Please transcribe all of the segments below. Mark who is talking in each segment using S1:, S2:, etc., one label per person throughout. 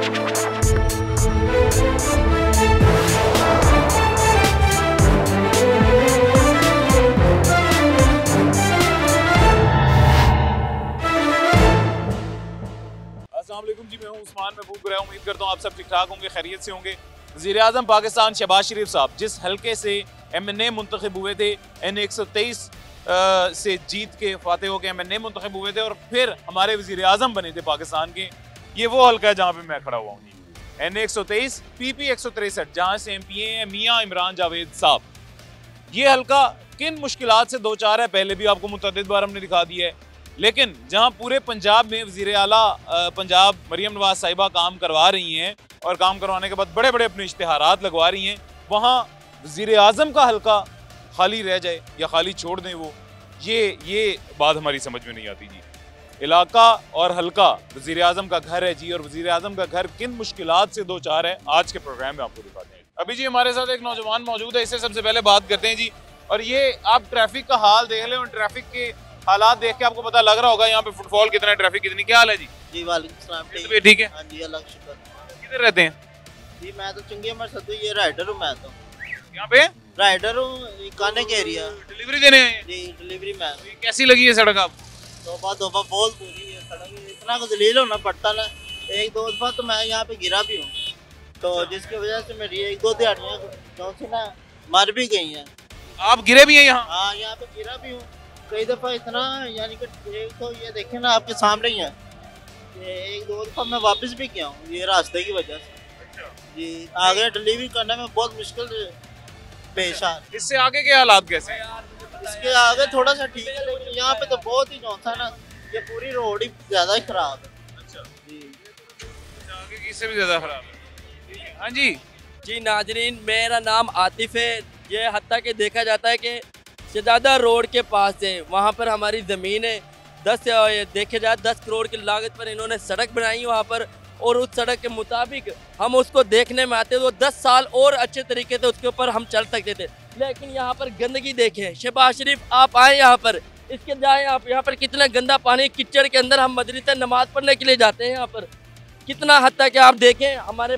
S1: अस्सलामुअलैकुम जी, मैं हूं उस्मान महबूब गया। उम्मीद करता हूं आप सब ठीक ठाक होंगे, खैरियत से होंगे। वज़ीर-ए-आज़म पाकिस्तान शहबाज शरीफ साहब जिस हल्के से MNA मुंतखब हुए थे, N123 से जीत के फाते होकर MNA मुंतखब हुए थे और फिर हमारे वज़ीर-ए-आज़म बने थे पाकिस्तान के, ये वो हल्का है जहाँ पे मैं खड़ा हुआ हूँ। N123 PP 163 जहाँ से MPA हैं मियाँ इमरान जावेद साहब। ये हल्का किन मुश्किलात से दो चार है पहले भी आपको मुतअद्दिद बार हमने दिखा दिया है, लेकिन जहां पूरे पंजाब में वज़ीर आला पंजाब मरियम नवाज साहिबा काम करवा रही हैं और काम करवाने के बाद बड़े बड़े अपने इश्तिहारात लगवा रही हैं, वहां वज़ीर आज़म का हल्का खाली रह जाए या खाली छोड़ दें वो, ये बात हमारी समझ में नहीं आती जी। इलाका और हल्का वज़ीर आज़म का घर है जी, और वज़ीर आज़म का घर किन मुश्किलात से दो चार है आज के प्रोग्राम में आपको दिखाते हैं। अभी जी हमारे साथ एक नौजवान मौजूद है, इससे सबसे पहले बात करते हैं जी। और ये आप ट्रैफिक का हाल देख लें और ट्रैफिक के हालात देख के आपको पता लग रहा होगा यहाँ पे फुटफॉल कितना है, ट्रैफिक कितनी, क्या हाल है जी?
S2: जी वालेकुम सलाम।
S1: ठीक है?
S2: हाँ जी, अल्लाह का शुक्र।
S1: किधर रहते हैं
S2: जी मैं तो चंगी अमर सदू, ये राइडर हूँ। मैं तो
S1: यहाँ पे
S2: राइडर हूँ, काने के एरिया।
S1: डिलीवरी देने आए हैं
S2: जी डिलीवरी मैन।
S1: कैसी लगी है सड़क आपको?
S2: तोबा तोबा बहुत बुरी है सड़क, इतना को दलील होना पड़ता ना। एक दो दफा तो मैं यहाँ पे गिरा भी हूँ, तो जिसकी वजह से मेरी एक दो दिहाड़ियाँ जो सी ना मर भी गई हैं।
S1: आप गिरे भी हैं यहाँ?
S2: हाँ यहाँ पे गिरा भी हूँ कई दफा, इतना यानी कि एक तो ये देखें ना आपके सामने ही है, एक दो दफा मैं वापस भी किया हूँ ये रास्ते की वजह से। जी आगे डिलीवरी करने में बहुत मुश्किल पेश आ।
S1: इससे आगे के हालात कैसे हैं?
S2: इसके आगे थोड़ा सा ठीक है, लेकिन यहाँ पे तो बहुत ही जो था ना, ये पूरी रोड ही ज्यादा ही खराब है।
S1: अच्छा
S2: जी
S1: आगे की इससे भी ज्यादा खराब है। हाँ जी
S3: जी नाजरीन, मेरा नाम आतिफ है। ये हत्ता के देखा जाता है कि शहजादा रोड के पास है, वहाँ पर हमारी ज़मीन है। देखे जाए 10 करोड़ की लागत पर इन्होंने सड़क बनाई वहाँ पर, और उस सड़क के मुताबिक हम उसको देखने में आते तो 10 साल और अच्छे तरीके से उसके ऊपर हम चल सकते थे। लेकिन यहाँ पर गंदगी देखें। शहबाज शरीफ आप आए यहाँ पर, इसके जाए आप यहाँ पर कितना गंदा पानी, कीचड़ के अंदर हम मदरसे नमाज पढ़ने के लिए जाते हैं। यहाँ पर कितना हद तक आप देखें हमारे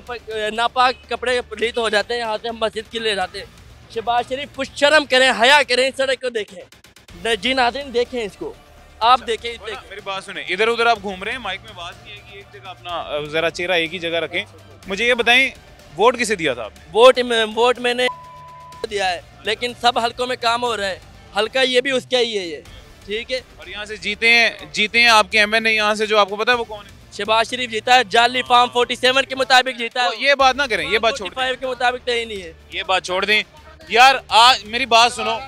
S3: नापाक कपड़े पलीत हो जाते हैं, यहाँ से हम मस्जिद के लिए जाते हैं। शहबाज शरीफ कुछ शर्म करें, हया करें, इस सड़क को देखें। जी नाज़रीन देखें इसको, आप देखें।
S1: मेरी बात सुने, इधर उधर आप घूम रहे हैं, माइक में बात नहीं है कि एक जगह अपना जरा चेहरा एक ही जगह रखें। मुझे ये बताएं, वोट किसे दिया था आपने?
S3: वोट मैंने दिया है, लेकिन सब हल्कों में काम हो रहा है, हल्का ये भी उसका ही है ये, ठीक है।
S1: और यहाँ से जीते हैं आपके MNA यहाँ से, जो आपको पता है वो कौन है?
S3: शहबाज शरीफ जीता है, जाली फार्म 47 के मुताबिक जीता है।
S1: ये बात ना करें, ये बात छोड़ दें,
S3: 45 के मुताबिक तो ही नहीं है,
S1: ये बात छोड़ दें यार। आज मेरी बात सुनो,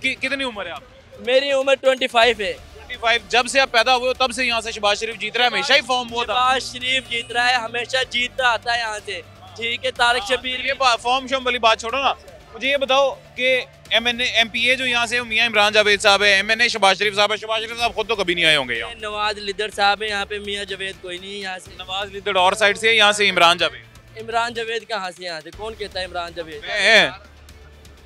S1: कितनी उम्र है आपकी?
S3: मेरी उम्र 25 है।
S1: 25। जब से आप पैदा हुए हो तब से यहाँ से शहबाज शरीफ जीत रहा है, हमेशा ही फॉर्म हुआ था।
S3: शहबाज शरीफ जीत रहा है, हमेशा जीतता आता है यहाँ से, ठीक है। तारिक शबीर,
S1: ये फॉर्म शॉर्म वाली बात छोड़ो ना, मुझे ये बताओ कि MNA MPA जो यहाँ से मियाँ इमरान जावेद साहब है, MNA शहबाज शरीफ साहब है। शहबाज शरीफ साहब खुद तो कभी नहीं आए होंगे यहाँ।
S3: नवाज लिदर साहब है यहाँ पे, मियाँ जावेद कोई नहीं है यहाँ से।
S1: नवाज लिदर और साइड से, यहाँ से इमरान जावेद।
S3: इमरान जावेद कहाँ से यहाँ से, कौन कहता है इमरान जावेद?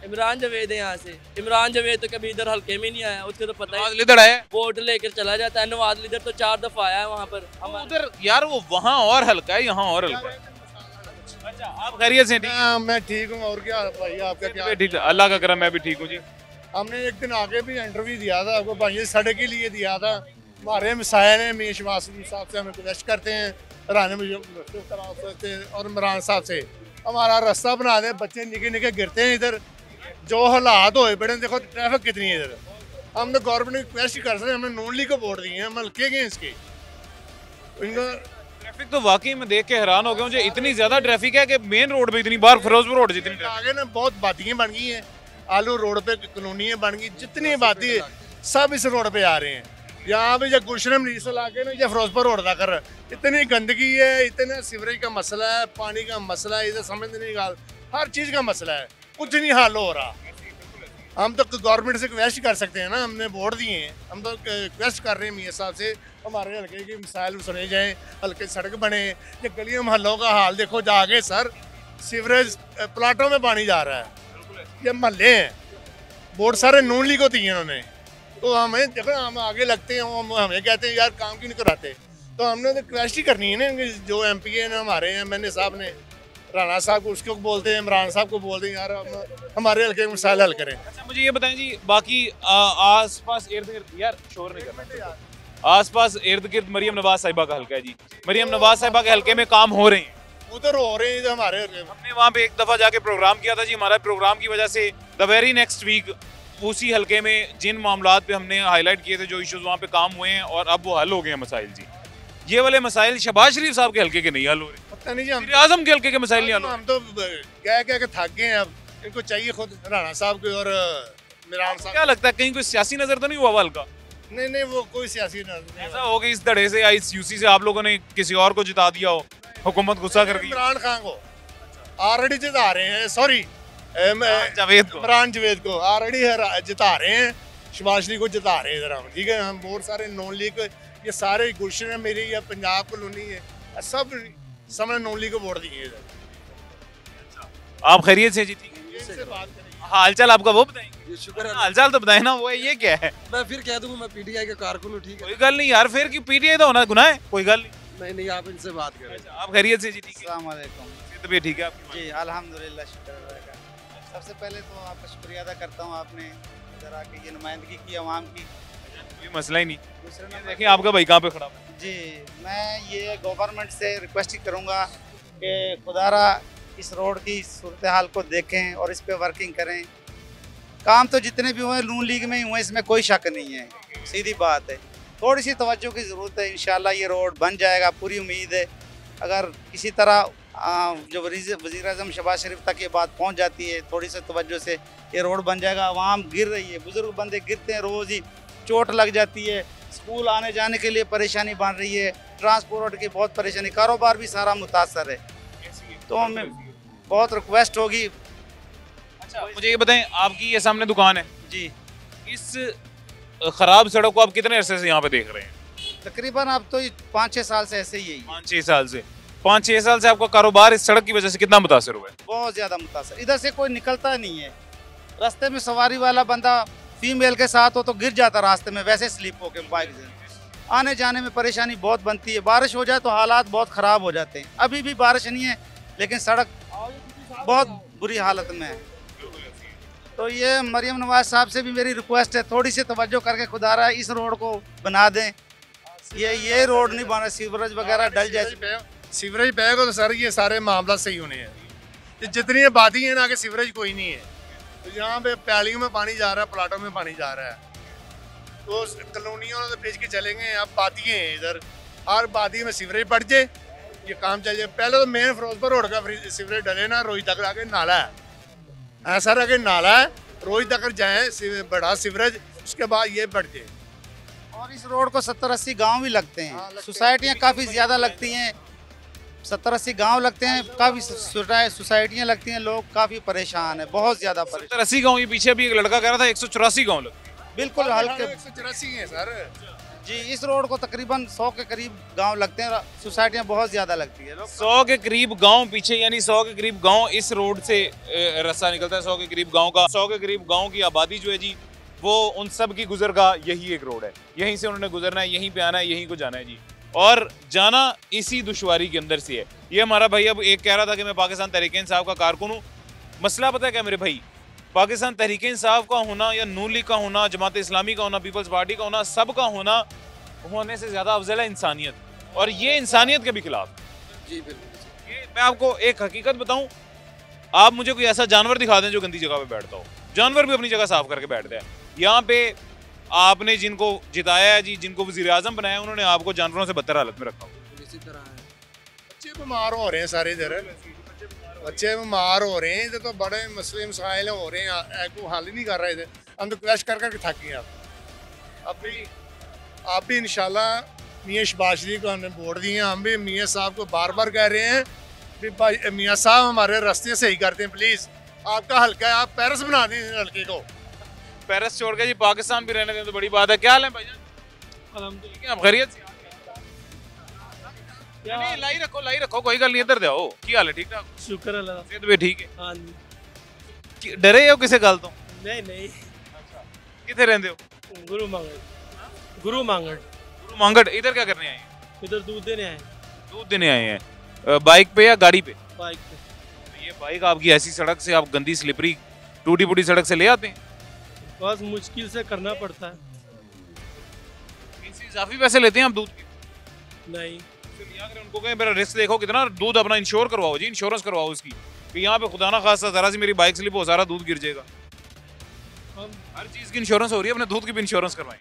S3: इमरान जावेद है यहाँ से। इमरान जावेद तो कभी इधर हल्के में नहीं आया, उसको तो पता है।
S1: लिदर है,
S3: वोट लेकर चला जाता है। नवाज लिदर तो 4 दफा आया है वहाँ पर
S1: उधर यार, वो वहाँ और हल्का है, यहाँ और हल्का है। अच्छा आप खैरियत से?
S4: मैं ठीक हूँ, और क्या भाई आपका क्या?
S1: ठीक है, अल्लाह का करम, मैं भी ठीक हूँ जी।
S4: हमने एक दिन आगे भी इंटरव्यू दिया था आपको भाई, सड़क के लिए दिया था। हमारे मिसाइल हैं, मीर शहबाज साहब से हमें रिक्वेस्ट करते हैं, राना सकते हैं और इमरान साहब से हमारा रास्ता बना दें। बच्चे निके निके गिरते हैं इधर, जो हालात होए बड़े, देखो ट्रैफिक कितनी है इधर। हम तो गवर्नमेंट को रिक्वेस्ट कर सकते हैं, हमने नून लीग को वोट दिए हैं, हम हल्के गए इसके। इनका
S1: ट्रैफिक तो वाकई में देख के हैरान हो गया मुझे, इतनी ज्यादा ट्रैफिक है कि मेन रोड पे इतनी बार, फिरोजपुर रोड जितनी
S4: आगे ना बहुत बातियाँ बन गई हैं, आलू रोड पे कॉलोनियाँ बन गई, जितनी बातें सब इस रोड पे आ रहे हैं। यहाँ पे जो गुलशन नीस इलाके ना, या फिरोजपुर रोड तक इतनी गंदगी है, इतना सीवरेज का मसला है, पानी का मसला है, इधर समझ नहीं गाल, हर चीज़ का मसला है, कुछ नहीं हल हो रहा। हम तो गवर्नमेंट से रिक्वेस्ट कर सकते हैं ना, हमने वोट दिए हैं, हम तो रिक्वेस्ट कर रहे हैं मियाँ साहब से, हमारे हल्के की मिसाइल सुने जाएँ, हल्के सड़क बने, ये गलियों महलों का हाल देखो जाके सर, सीवरेज प्लाटों में पानी जा रहा है, ये महल्ले हैं, वोट सारे नून लीग को दिए उन्होंने। तो हमें देखो, हम आगे लगते हैं, हम हमें कहते हैं यार काम क्यों नहीं कराते। तो हमने तो रिक्वेस्ट ही करनी है ना कि जो MP है ना हमारे हैं, मैंने साहब ने राणा साहब को उसको बोलते हैं, इमरान साहब को बोलते हैं, यार हम हमारे हल्के के मसाइल हल करें।
S1: अच्छा मुझे ये बताएं जी, बाकी आस पास इर्द गिर्द, यार शोर नहीं करना, आस पास इर्द गिर्द मरियम नवाज साहिबा का हल्का है जी, मरियम नवाज साहिबा के हल्के में काम हो रहे हैं,
S4: उधर हो रहे हैं हमारे हल्के में।
S1: हमने वहाँ पे एक दफ़ा जाके प्रोग्राम किया था जी, हमारा प्रोग्राम की वजह से द वेरी नेक्स्ट वीक उसी हल्के में जिन मामलात पे हमने हाईलाइट किए थे, जो इश्यूज वहाँ पे काम हुए हैं और अब वो हल हो गए हैं मसाइल जी। ये वाले मसाइल शहबाज शरीफ साहब के हल्के के नहीं हल हो रहे,
S4: पता नहीं जी, हम
S1: वज़ीर-ए-आज़म के हल्के के मसाइल नहीं हल हो रहे।
S4: हम तो कह कह के थक गए हैं, अब इनको चाहिए खुद राणा साहब को और इमरान साहब।
S1: क्या लगता है कहीं कोई सियासी नजर तो नहीं हुआ हल्का?
S4: नहीं वो कोई सियासी नहीं।
S1: ऐसा हो कि इस धड़े से या इस यूसी से आप लोगों ने किसी और को जिता दिया हो, हुकूमत गुस्सा कर गई,
S4: इमरान खान को ऑलरेडी जिता रहे हैं, सॉरी
S1: जावेद को,
S4: इमरान जावेद को ऑलरेडी जिता रहे हैं, शहबाज शरीफ को जिता रहे हैं इधर हम, ठीक है। हम बहुत सारे नॉन लीग, ये सारे गुलशन है मेरी या पंजाब कॉलोनी है, सब समझ नॉन लीग को वोट दिए इधर।
S1: आप खैरियत से जी? ठीक है,
S4: इनसे बात करेंगे।
S1: हाल चाल आपका वो बताएंगे,
S5: शुक्र है।
S1: हाल चाल तो बताए ना, वो है ये क्या है?
S5: मैं फिर कह दूंगा मैं PTI का कारकुन हूँ, ठीक है।
S1: कोई गल नहीं यार, फिर क्यों पीटीआई तो होना गुनाह है, कोई गल नहीं।
S5: नहीं आप इनसे बात करें।
S1: आप खैरियत से जी? ठीक है,
S2: अस्सलाम वालेकुम
S1: तबीयत ठीक है आपकी?
S2: जी अल्हम्दुलिल्लाह, शुक्र अल्लाह का। सबसे पहले तो आपका शुक्रिया अदा करता हूँ, आपने इधर आके ये नुमाइंदगी की आवाम की।
S1: कोई मसला ही नहीं।
S2: दूसरे
S1: ये
S2: नंबर
S1: देखिए आपका भाई कहाँ पे खड़ा है।
S2: जी मैं ये गवर्नमेंट से रिक्वेस्ट ही करूँगा कि खुदारा इस रोड की सूरत हाल को देखें और इस पे वर्किंग करें। काम तो जितने भी हुए नून लीग में ही हुए, इसमें कोई शक नहीं है, सीधी बात है। थोड़ी सी तवज्जो की ज़रूरत है, इंशाल्लाह ये रोड बन जाएगा, पूरी उम्मीद है। अगर किसी तरह जो वज़ीर-ए-आज़म शहबाज शरीफ तक ये बात पहुंच जाती है, थोड़ी सी तवज्जो से ये रोड बन जाएगा। आवाम गिर रही है, बुज़ुर्ग बंदे गिरते हैं, रोज़ ही चोट लग जाती है, स्कूल आने जाने के लिए परेशानी बन रही है, ट्रांसपोर्ट की बहुत परेशानी, कारोबार भी सारा मुतासर है। तो हमें बहुत रिक्वेस्ट होगी।
S1: अच्छा मुझे ये बताएं, आपकी ये सामने दुकान है
S2: जी,
S1: इस खराब सड़क को आप कितने अरसे से यहाँ पे देख रहे हैं?
S2: तकरीबन अब तो 5-6 साल से ऐसे ही है।
S1: 5-6 साल से। 5-6 साल से आपका कारोबार इस सड़क की वजह से कितना मुतासर हुआ है?
S2: बहुत ज़्यादा मुतासर, इधर से कोई निकलता नहीं है। रास्ते में सवारी वाला बंदा फीमेल के साथ हो तो गिर जाता रास्ते में, वैसे स्लिप होके बाइक से। आने जाने में परेशानी बहुत बनती है, बारिश हो जाए तो हालात बहुत ख़राब हो जाते हैं। अभी भी बारिश नहीं है लेकिन सड़क बहुत बुरी हालत में है। तो ये मरियम नवाज साहब से भी मेरी रिक्वेस्ट है, थोड़ी सी तवज्जो करके खुदारा इस रोड को बना दें। ये रोड नहीं बना, सीवरेज वगैरह डल जाए।
S4: सीवरेज बैग हो तो सर ये सारे मामला सही होने हैं। ये जितनी आबादी है ना, आगे सीवरेज कोई नहीं है। तो यहाँ पे पैलियों में पानी जा रहा है, प्लाटों में पानी जा रहा है, तो कॉलोनियों में तो भेज के चलेंगे। अब बादी हैं इधर, हर बादी में सीवरेज पड़ जाए, ये काम चल जाए। पहले तो मेन फिरोजपुर रोड का सीवरेज डले ना, रोज तक आगे नाला है, हाँ सर आगे नाला है, रोज तक जाए बड़ा सीवरेज, उसके बाद ये बढ़ जाए।
S2: और इस रोड को 70-80 गांव भी लगते हैं,
S4: हाँ, लगते
S2: सोसाइटियाँ
S4: हैं।
S2: काफ़ी ज़्यादा लगती हैं, 70-80 गांव लगते हैं, काफ़ी सोसाइटियाँ लगती हैं, लोग काफ़ी परेशान है, बहुत ज़्यादा परेशान।
S1: 70-80 गाँव, ये पीछे भी एक लड़का कह रहा था 184 गाँव लगते हैं।
S2: बिल्कुल हल्के
S4: 184 है सर
S2: जी। इस रोड को तकरीबन 100 के करीब गांव लगते हैं, सोसाइटियाँ बहुत ज़्यादा लगती है।
S1: 100 के करीब गांव पीछे, यानी 100 के करीब गांव इस रोड से रास्ता निकलता है। 100 के करीब गांव का, 100 के करीब गांव की आबादी जो है जी, वो उन सब की गुजर का यही एक रोड है। यहीं से उन्होंने गुजरना है, यहीं पे आना है, यहीं को जाना है जी। और जाना इसी दुश्वारी के अंदर से है। ये हमारा भाई अब एक कह रहा था कि मैं पाकिस्तान तहरीक-ए-इंसाफ का कारकुन हूँ। मसला पता है क्या मेरे भाई, पाकिस्तान तहरीक-ए-इंसाफ का होना या नून लीग का होना, जमात इस्लामी का होना, पीपल्स पार्टी का होना, सब का होने से ज़्यादा अफजल है इंसानियत, और ये इंसानियत के भी खिलाफ।
S5: जी बिल्कुल।
S1: ये मैं आपको एक हकीकत बताऊं, आप मुझे कोई ऐसा जानवर दिखा दें जो गंदी जगह पे बैठता हो, जानवर भी अपनी जगह साफ करके बैठता है। यहाँ पे आपने जिनको जिताया है जी, जिनको वज़ीर-ए-आज़म बनाया, उन्होंने आपको जानवरों से बदतर हालत में रखा हो।
S5: इसी तरह है।
S4: बच्चे बीमार हो रहे हैं सारे इधर, बच्चे बीमार हो रहे हैं इधर, तो बड़े मसले मसाइल हो रहे हैं, को हल ही नहीं कर रहे थे। हम तो क्वेश्चन कर करके थक गए। आप भी इंशाल्लाह मियाँ शहबाज शरीफ को हमने वोट दिए हैं। हम भी मियाँ साहब को बार बार कह रहे हैं कि भाई मियाँ साहब हमारे रास्ते सही करते हैं, प्लीज़ आपका हल्का है, आप पेरिस बना दें इस हल्के को।
S1: पेरिस छोड़ के जी पाकिस्तान भी रहने दें तो बड़ी बात है। क्या हाल है भाईजान? अल्हम्दुलिल्लाह, आप खैरियत से? नहीं, लाई रखो, कोई गल नहीं, इधर दे आओ। की हाल है? ठीक ठाक?
S6: शुक्र अल्लाह।
S1: सेहत भी ठीक है?
S6: हाँ जी।
S1: डरे हो किसे गल तो?
S6: नहीं
S1: किथे रहंदे हो?
S6: गुरु मांगड़।
S1: गुरु मांगड़। इधर क्या करने आए?
S6: इधर दूध देने आए
S1: दूध देने आए हैं। बाइक पे या गाड़ी पे?
S6: बाइक पे।
S1: तो ये बाइक आपकी ऐसी सड़क से, आप गंदी स्लिपरी टूटी फूटी सड़क से ले आते हैं?
S6: बस मुश्किल से करना पड़ता है।
S1: इनसे इजाफी पैसे लेते हैं आप दूध के?
S6: नहीं,
S1: अगर उनको कहें मेरा रिस्क देखो कितना, दूध अपना इंश्योर करवाओ जी, इंश्योरेंस करवाओ उसकी, कि यहाँ पे खुदा ना खासा जरा सी मेरी बाइक स्लिप हो, सारा दूध गिर जाएगा।
S6: हम
S1: हर चीज की इंश्योरेंस हो रही है, अपने दूध की भी इंश्योरेंस करवाएं।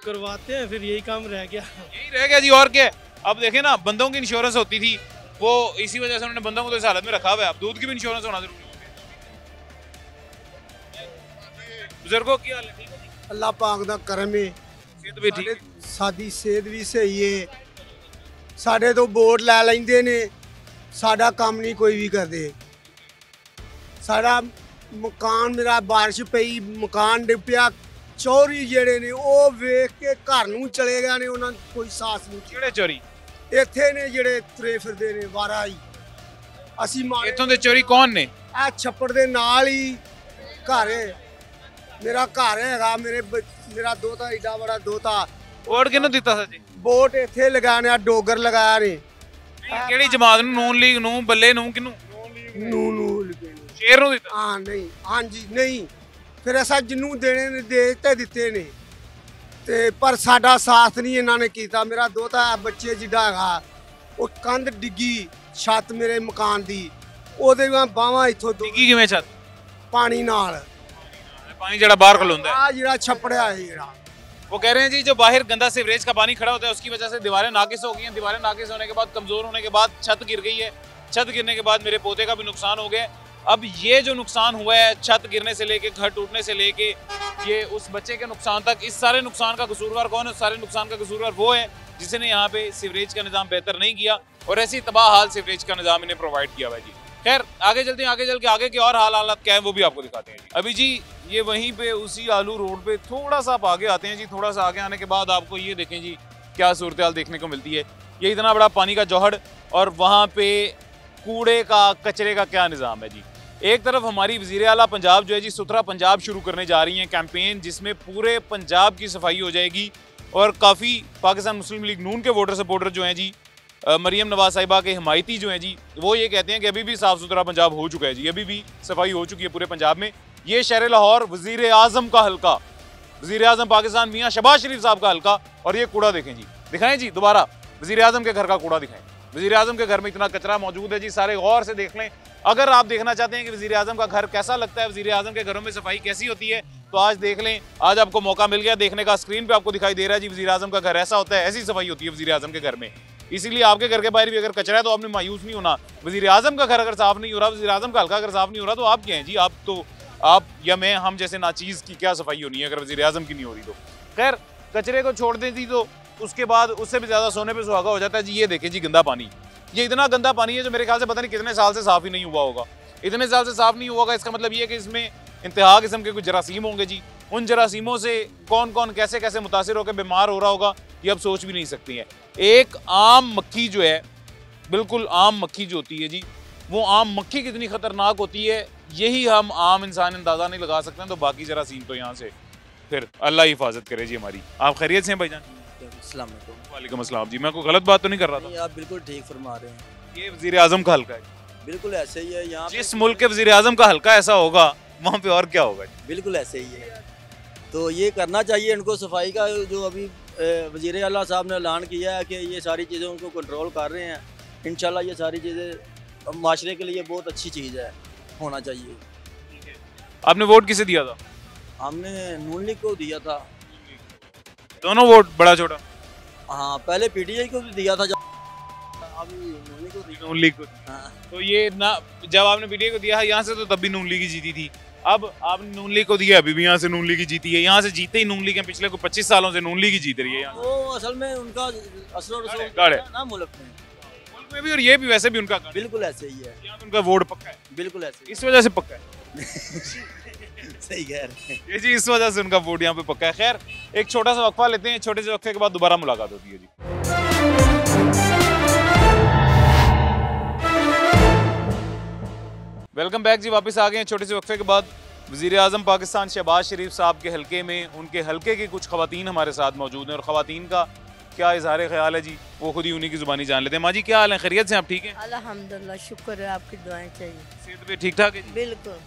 S6: करवाते हैं, फिर यही काम रह गया।
S1: यही रह गया जी, और क्या है। अब देखें ना, बंदों की इंश्योरेंस होती थी, वो इसी वजह से उन्होंने बंदों को तो इस हालत में रखा हुआ है। अब दूध की भी इंश्योरेंस होना जरूरी हो गया। बुजुर्गों की हाल है? ठीक है जी?
S7: अल्लाह पाक दा करम है,
S1: सेहत भी ठीक है?
S7: साडी सेहत भी सही है। साडे तो वोट लै लैंदे ने, साडा काम नहीं कोई भी करदे। साडा मकान, मेरा बारिश पई मकान डिग पिया, चोरी जेड़े ने ਉਹ ਵੇਖ ਕੇ ਘਰ ਨੂੰ ਚਲੇ ਗਏ ਨੇ, ਉਹਨਾਂ ਕੋਈ ਸਾਥ ਨਹੀਂ।
S1: ਕਿਹੜੇ ਚੋਰੀ?
S7: ਇੱਥੇ ਨੇ ਜਿਹੜੇ ਤੁਰੇ ਫਿਰਦੇ ਨੇ ਵਾਰਾ ਹੀ। ਅਸੀਂ ਮਾਰੇ
S1: ਇੱਥੋਂ ਦੇ ਚੋਰੀ ਕੌਣ ਨੇ?
S7: ਆ ਛੱਪੜ ਦੇ ਨਾਲ ਹੀ ਘਰ ਹੈ, ਮੇਰਾ ਘਰ ਹੈਗਾ। ਮੇਰਾ ਦੋਤਾ ਏਡਾ ਬੜਾ ਦੋਤਾ।
S1: ਵੋਟ ਕਿਹਨੂੰ ਦਿੱਤਾ ਸੀ ਜੀ?
S7: ਵੋਟ ਇੱਥੇ ਲਗਾਣੇ ਆ, ਡੋਗਰ ਲਗਾਇਆ ਨੇ।
S1: ਕਿਹੜੀ ਜਮਾਤ ਨੂੰ? ਨੂਨ ਲੀਗ ਨੂੰ, ਬੱਲੇ ਨੂੰ, ਕਿਹਨੂੰ?
S7: ਨੂੰ
S1: ਸ਼ੇਰ ਨੂੰ ਦਿੱਤਾ?
S7: ਹਾਂ ਨਹੀਂ, ਹਾਂਜੀ ਨਹੀਂ, ਫਿਰ ਅਸਾਂ ਜਿਹਨੂੰ ਦੇਣੇ ਨੇ ਦੇ ਦਿੱਤੇ ਨੇ, ਤੇ ਪਰ ਸਾਡਾ ਸਾਥ ਨਹੀਂ ਇਹਨਾਂ ਨੇ ਕੀਤਾ। ਮੇਰਾ ਦੋਤਾ ਬੱਚੇ ਜਿੱਡਾ ਹੈਗਾ, ਉਹ ਕੰਧ ਡਿੱਗੀ ਛੱਤ ਮੇਰੇ ਮਕਾਨ ਦੀ, ਉਹਦੇ ਬਾਹਾਂ ਇੱਥੋਂ
S1: ਡਿੱਗੀ ਕਿਵੇਂ ਛੱਤ?
S7: ਪਾਣੀ ਨਾਲ।
S1: पानी जड़ा बाहर खलोंदा है,
S7: ਆ ਜਿਹੜਾ ਛੱਪੜਿਆ ਹੈ ਜਿਹੜਾ।
S1: वो कह रहे हैं जी जो बाहर गंदा सीवरेज का पानी खड़ा होता है उसकी वजह से दीवारें नाकिस हो गई हैं। दीवारें नाकिस होने के बाद, कमजोर होने के बाद छत गिर गई है। छत गिरने के बाद मेरे पोते का भी नुकसान हो गया। अब ये जो नुकसान हुआ है, छत गिरने से लेके, घर टूटने से लेके, ये उस बच्चे के नुकसान तक, इस सारे नुकसान का कसूरवार कौन है? उस सारे नुकसान का कसूरवार वो है जिसने यहाँ पे सीवरेज का निज़ाम बेहतर नहीं किया और ऐसी तबाह हाल सीवरेज का निज़ाम इन्हें प्रोवाइड किया हुआ है जी। खैर आगे चलते हैं, आगे चल के आगे के और हालात क्या है वो भी आपको दिखाते हैं जी। अभी जी ये वहीं पे उसी आलू रोड पे थोड़ा सा आप आगे आते हैं जी। थोड़ा सा आगे आने के बाद आपको ये देखें जी क्या सूरत हाल देखने को मिलती है। ये इतना बड़ा पानी का जौहड़ और वहाँ पे कूड़े का, कचरे का क्या निज़ाम है जी। एक तरफ हमारी वज़ीर आला पंजाब जो है जी सुथरा पंजाब शुरू करने जा रही हैं कैंपेन, जिसमें पूरे पंजाब की सफाई हो जाएगी और काफ़ी पाकिस्तान मुस्लिम लीग नून के वोटर सपोर्टर जो हैं जी, मरियम नवाज साहिबा के हिमायती जो हैं जी, वो ये कहते हैं कि अभी भी साफ़ सुथरा पंजाब हो चुका है जी, अभी भी सफाई हो चुकी है पूरे पंजाब में। ये शहर लाहौर वज़ीर आज़म का हल्का, वज़ीर आज़म पाकिस्तान मियाँ शहबाज शरीफ साहब का हल्का, और ये कूड़ा देखें जी, दिखाएं जी दोबारा वज़ीर आज़म के घर का कूड़ा दिखाएं। वज़ीर आज़म के घर में इतना कचरा मौजूद है जी, सारे गौर से देख लें। अगर आप देखना चाहते हैं कि वज़ीर आज़म का घर कैसा लगता है, वज़ीर आज़म के घरों में सफाई कैसी होती है, तो आज देख लें। आज आपको मौका मिल गया देखने का, स्क्रीन पे आपको दिखाई दे रहा है जी वज़ीर आज़म का घर ऐसा होता है, ऐसी सफाई होती है वज़ीर आज़म के घर में। इसीलिए आपके घर के बाहर भी अगर कचरा है तो आपने मायूस नहीं होना। वज़ीर आज़म का घर अगर साफ नहीं हो रहा, वज़ीर आज़म का हल्का अगर साफ नहीं हो रहा, तो आप क्या हैं जी? आप तो आप या मैं, हम जैसे नाचीज़ की क्या सफाई होनी है अगर वज़ीर आज़म की नहीं हो रही तो। खैर कचरे को छोड़ देती तो उसके बाद उससे भी ज़्यादा सोने पे सुहागा हो जाता है जी। ये देखें जी गंदा पानी, ये इतना गंदा पानी है जो मेरे ख्याल से पता नहीं कितने साल से साफ़ ही नहीं हुआ होगा। इतने साल से साफ़ नहीं हुआ होगा, इसका मतलब ये है कि इसमें इंतहा किस्म के कुछ जरासीम होंगे जी। उन जरासीमों से कौन कौन कैसे कैसे मुतासिर होकर बीमार हो रहा होगा ये आप सोच भी नहीं सकती हैं। एक आम मक्खी जो है, बिल्कुल आम मक्खी जो होती है जी, वो आम मक्खी कितनी ख़तरनाक होती है यही हम आम इंसान अंदाज़ा नहीं लगा सकते हैं। तो बाकी जरासीम तो यहाँ से फिर अल्लाह ही हिफाजत करे जी हमारी। आप खैरियत से हैं भाईजान?
S3: अस्सलाम वालेकुम।
S1: वालेकुम अस्सलाम जी। मैं कोई गलत बात तो नहीं कर रहा
S3: नहीं, आप बिल्कुल ठीक फरमा रहे हैं।
S1: था? ये वज़ीर आज़म का हल्का है,
S3: बिल्कुल ऐसे ही है यहाँ
S1: जिस मुल्क के वज़ीर आज़म का हल्का ऐसा होगा वहाँ पे और क्या होगा जी?
S3: बिल्कुल ऐसे ही है। तो ये करना चाहिए इनको सफाई का, जो अभी वज़ीर आला साहब ने ऐलान किया है कि ये सारी चीज़ें उनको कंट्रोल कर रहे हैं। इंशाल्लाह ये सारी चीज़ें माशरे के लिए बहुत अच्छी चीज़ है, होना चाहिए।
S1: आपने वोट किसे दिया था?
S3: हमने नून लीग को दिया था।
S1: दोनों वोट बड़ा छोटा?
S3: हाँ, पहले पीटीआई को भी दिया था, अभी नून लीग को दिया।
S1: नून लीग को।
S3: हाँ।
S1: तो ये ना जब आपने पीटीआई को दिया है यहाँ से तो तब भी नून लीग ही जीती थी, अब आपने नून लीग को दिया, अभी भी यहाँ से नून लीग ही जीती है। यहाँ से जीते ही नून लीग है, पिछले को 25 सालों से नून लीग ही जीत रही है यहाँ।
S3: वो असल में उनका असर और रसूल
S1: गाड़ है।
S3: है ना मुल्क
S1: में भी, और ये भी वैसे भी उनका गाड़ है।
S3: बिल्कुल ऐसे ही है,
S1: यहाँ पे उनका वोट पक्का है,
S3: बिल्कुल ऐसे ही।
S1: इस वजह से पक्का है।
S3: सही कह रहे हैं।
S1: ये जी इस वजह से उनका वोट यहाँ पे पक्का है। खैर एक छोटा सा वक्फा लेते हैं, छोटे से वक्फे के बाद दोबारा मुलाकात होती है जी। वेलकम बैक जी, वापस आ गए हैं छोटे से वक्फे के बाद। वज़ीर आज़म पाकिस्तान शहबाज शरीफ साहब के हल्के में, उनके हल्के की कुछ ख़वातीन हमारे साथ मौजूद हैं और ख़वातीन का क्या इजहार ख्याल है जी, वो खुद ही उन्हीं की जुबानी जान लेते हैं। माँ जी क्या हाल है, खैरियत से आप ठीक हैं?
S8: अल्हम्दुलिल्लाह, शुक्र है, आपकी दुआएं चाहिए।
S1: सेहत भी ठीक ठाक है जी?
S8: बिल्कुल।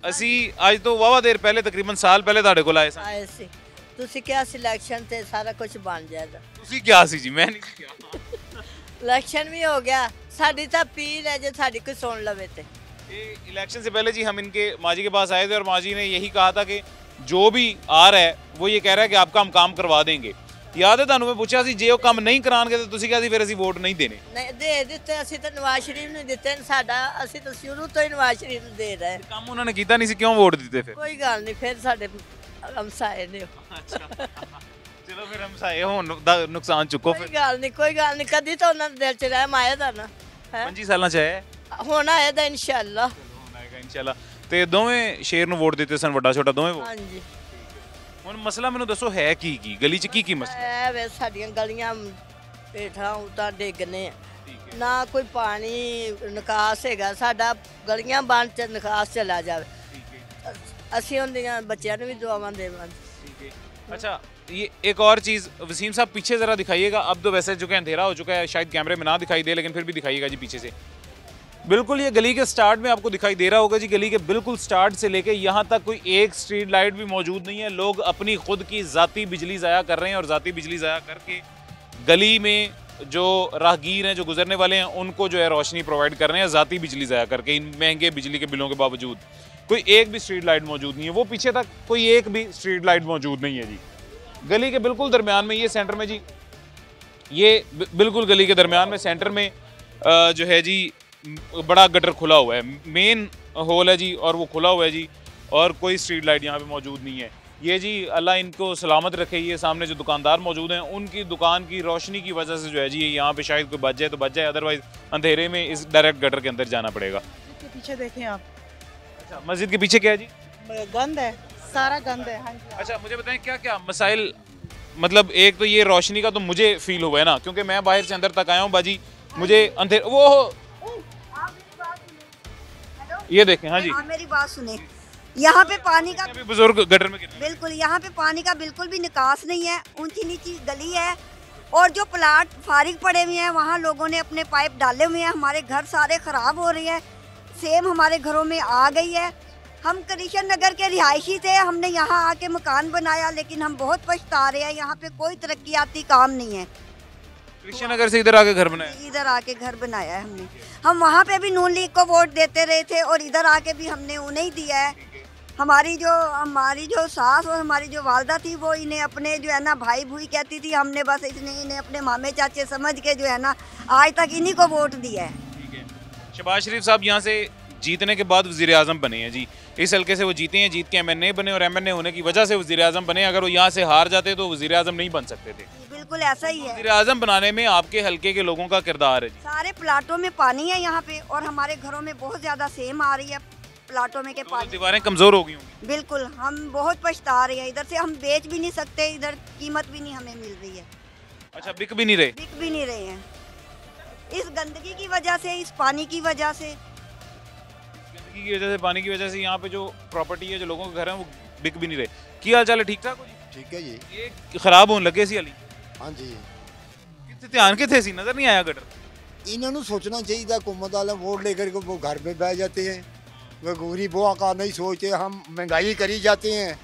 S1: असी आज तो वावा देर पहले तकरीबन साल पहले ਤੁਹਾਡੇ ਕੋਲ ਆਏ ਸਾਂ।
S8: आए सी तुसी क्या सिलेक्शन थे, सारा कुछ बन जाएगा।
S1: ਤੁਸੀਂ ਕਿਹਾ ਸੀ ਜੀ, मैं नहीं किया।
S8: इलेक्शन भी हो गया, साड़ी तो अपील है जो साड़ी कोई सुन लवे ते।
S1: ये इलेक्शन से पहले जी हम इनके माँ जी के पास आए थे और माँ जी ने यही कहा था कि जो भी आ रहा है वो ये कह रहा है कि आपका हम काम करवा देंगे। याद है ਤੁਹਾਨੂੰ मैं पूछा सी जे वो काम नहीं करानगे तो ਤੁਸੀਂ ਕਿਹਾ ਸੀ ਫਿਰ ਅਸੀਂ ਵੋਟ ਨਹੀਂ ਦੇਣੇ।
S8: नहीं दे दिते, ਅਸੀਂ ਤਾਂ ਨਵਾਜ਼ ਸ਼ਰੀਫ ਨੂੰ ਦਿੱਤੇ ਨੇ, ਸਾਡਾ ਅਸੀਂ ਤਾਂ ਸ਼ੁਰੂ ਤੋਂ ਹੀ ਨਵਾਜ਼ ਸ਼ਰੀਫ ਨੂੰ ਦੇ ਰਹੇ।
S1: ਕੰਮ ਉਹਨਾਂ ਨੇ ਕੀਤਾ ਨਹੀਂ ਸੀ, ਕਿਉਂ ਵੋਟ ਦਿੱਤੇ ਫਿਰ?
S8: ਕੋਈ ਗੱਲ ਨਹੀਂ, ਫਿਰ ਸਾਡੇ ਹਮਸਾਏ ਨੇ।
S1: ਚਲੋ ਫਿਰ ਹਮਸਾਏ ਹੋਣ ਦਾ ਨੁਕਸਾਨ ਚੁੱਕੋ
S8: ਕੋਈ
S1: ਫਿਰ।
S8: ਗੱਲ ਨਹੀਂ, ਕੋਈ ਗੱਲ ਨਹੀਂ, ਕਦੀ ਤਾਂ ਉਹਨਾਂ ਦੇ ਦਿਲ ਚ ਰਹਿਮ ਆਇਆ ਦਾ ਨਾ ਹੈ।
S1: 25 ਸਾਲਾਂ ਚ ਹੈ
S8: ਹੁਣ ਆਏਦਾ ਇਨਸ਼ਾਅੱਲਾ।
S1: ਹੁਣ ਆਏਗਾ ਇਨਸ਼ਾਅੱਲਾ। ਤੇ ਦੋਵੇਂ ਸ਼ੇਰ ਨੂੰ ਵੋਟ ਦਿੱਤੇ ਸਨ, ਵੱਡਾ ਛੋਟਾ ਦੋਵੇਂ ਵੋਟ।
S8: ਹਾਂਜੀ।
S1: ਹੁਣ ਮਸਲਾ ਮੈਨੂੰ ਦੱਸੋ ਹੈ ਕੀ ਗਲੀ ਚ ਕੀ ਮਸਲਾ?
S8: ਐ ਵੇ ਸਾਡੀਆਂ ਗਲੀਆਂ ਹੇਠਾਂ ਉਤਾਂ ਡਿੱਗਨੇ ਆ,
S1: ਠੀਕ ਹੈ
S8: ਨਾ ਕੋਈ ਪਾਣੀ ਨਿਕਾਸ ਹੈਗਾ, ਸਾਡਾ ਗਲੀਆਂ ਬਣ ਚ ਨਿਕਾਸ ਚਲਾ ਜਾਵੇ।
S1: ਠੀਕ ਹੈ
S8: ਅਸੀਂ ਉਹਦੀਆਂ ਬੱਚਿਆਂ ਨੂੰ ਵੀ ਦੁਆਵਾਂ ਦੇਵਾਂਗੇ।
S1: ठीक है। अच्छा ये एक और चीज़ वसीम साहब पीछे ज़रा दिखाइएगा। अब तो वैसे जो है अंधेरा हो चुका है, शायद कैमरे में ना दिखाई दे, लेकिन फिर भी दिखाइएगा जी पीछे से। बिल्कुल ये गली के स्टार्ट में आपको दिखाई दे रहा होगा जी, गली के बिल्कुल स्टार्ट से लेके यहाँ तक कोई एक स्ट्रीट लाइट भी मौजूद नहीं है। लोग अपनी खुद की ज़ाती बिजली ज़ाया कर रहे हैं और ज़ाती बिजली ज़ाया करके गली में जो राहगीर हैं, जो गुजरने वाले हैं, उनको जो है रोशनी प्रोवाइड कर रहे हैं ज़ाती बिजली ज़ाया करके। इन महंगे बिजली के बिलों के बावजूद कोई एक भी स्ट्रीट लाइट मौजूद नहीं है। वो पीछे तक कोई एक भी स्ट्रीट लाइट मौजूद नहीं है जी। गली के बिल्कुल दरमियान में, ये सेंटर में जी, ये बिल्कुल गली के दरमियान में सेंटर में जो है जी बड़ा गटर खुला हुआ है, मेन होल है जी, और वो खुला हुआ है जी, और कोई स्ट्रीट लाइट यहाँ पे मौजूद नहीं है। ये जी अल्लाह इनको सलामत रखे। ये सामने जो दुकानदार मौजूद हैं, उनकी दुकान की रोशनी की वजह से जो है जी यहाँ पे शायद कोई बच जाए तो बच जाए, अदरवाइज अंधेरे में इस डायरेक्ट गटर के अंदर जाना पड़ेगा।
S9: के पीछे देखें आप,
S1: अच्छा मस्जिद के पीछे क्या है जी?
S9: गंद है, सारा गंद है। हाँ जी।
S1: अच्छा मुझे बताएं क्या क्या मसाइल, मतलब एक तो ये रोशनी का तो मुझे फील हुआ है ना, क्योंकि मैं बाहर से अंदर तक आया हूँ बाजी, मुझे अंधेर वो ये देखें। हाँ जी,
S10: आप मेरी बात सुने, यहाँ पे पानी का
S1: अभी बुजुर्ग गटर में गिर रहे हैं।
S10: बिल्कुल, यहाँ पे पानी का बिल्कुल भी निकास नहीं है, ऊंची नीची गली है, और जो प्लाट फारिग पड़े हुए हैं वहाँ लोगों ने अपने पाइप डाले हुए हैं। हमारे घर सारे ख़राब हो रहे हैं, सेम हमारे घरों में आ गई है। हम कृष्ण नगर के रिहायशी थे, हमने यहाँ आके मकान बनाया, लेकिन हम बहुत पछता रहे हैं। यहाँ पे कोई तरक्याती काम नहीं है।
S1: कृष्ण नगर से इधर आके घर बनाया?
S10: इधर आके घर बनाया है हमने। हम वहाँ पे भी नून लीग को वोट देते रहे थे, और इधर आके भी हमने उन्हें ही दिया है। हमारी जो सास और हमारी जो वालदा थी, वो इन्हें अपने जो है ना भाई भूई कहती थी, हमने बस इन्हें अपने मामे चाचे समझ के जो है ना आज तक इन्हीं को वोट दिया है।
S1: शहबाज शरीफ साहब यहाँ से जीतने के बाद वज़ीर आज़म बने हैं जी, इस हल्के से वो जीते हैं, जीत के एमएनए बने, और एमएनए होने की वजह से वज़ीर आज़म बने। अगर वो यहाँ से हार जाते तो वज़ीर आज़म नहीं बन सकते थे।
S10: बिल्कुल ऐसा ही है।
S1: वज़ीर आज़म बनाने में आपके हल्के के लोगों का किरदार है जी।
S10: सारे प्लाटों में पानी है यहाँ पे, और हमारे घरों में बहुत ज़्यादा सेम आ रही है प्लाटों में के
S1: तो
S10: पानी।
S1: दीवारें कमज़ोर हो गई होंगी।
S10: बिल्कुल, हम बहुत पछता रहे हैं। इधर से हम बेच भी नहीं सकते, इधर कीमत भी नहीं हमें मिल रही है।
S1: अच्छा बिक भी नहीं रहे?
S10: बिक भी नहीं रहे हैं, इस गंदगी की वजह से, इस पानी की वजह से।
S1: गंदगी की वजह से, पानी की वजह से यहाँ पे जो प्रॉपर्टी है, जो लोगों के घर हैं, वो बिक भी नहीं रहे। क्या हाल चाल है, ठीक ठाक हो जी?
S11: ठीक है जी।
S1: ये खराब होने लगे सी अली।
S11: हाँ जी।
S1: कितने ध्यान कितने सी, नजर नहीं आया गटर।
S11: इन्होंने सोचना चाहिए था, हुकूमत वाले वोट लेकर के वो घर पे बैठ जाते हैं, वो गरीबों का नहीं सोचते। हम महंगाई करी जाते हैं,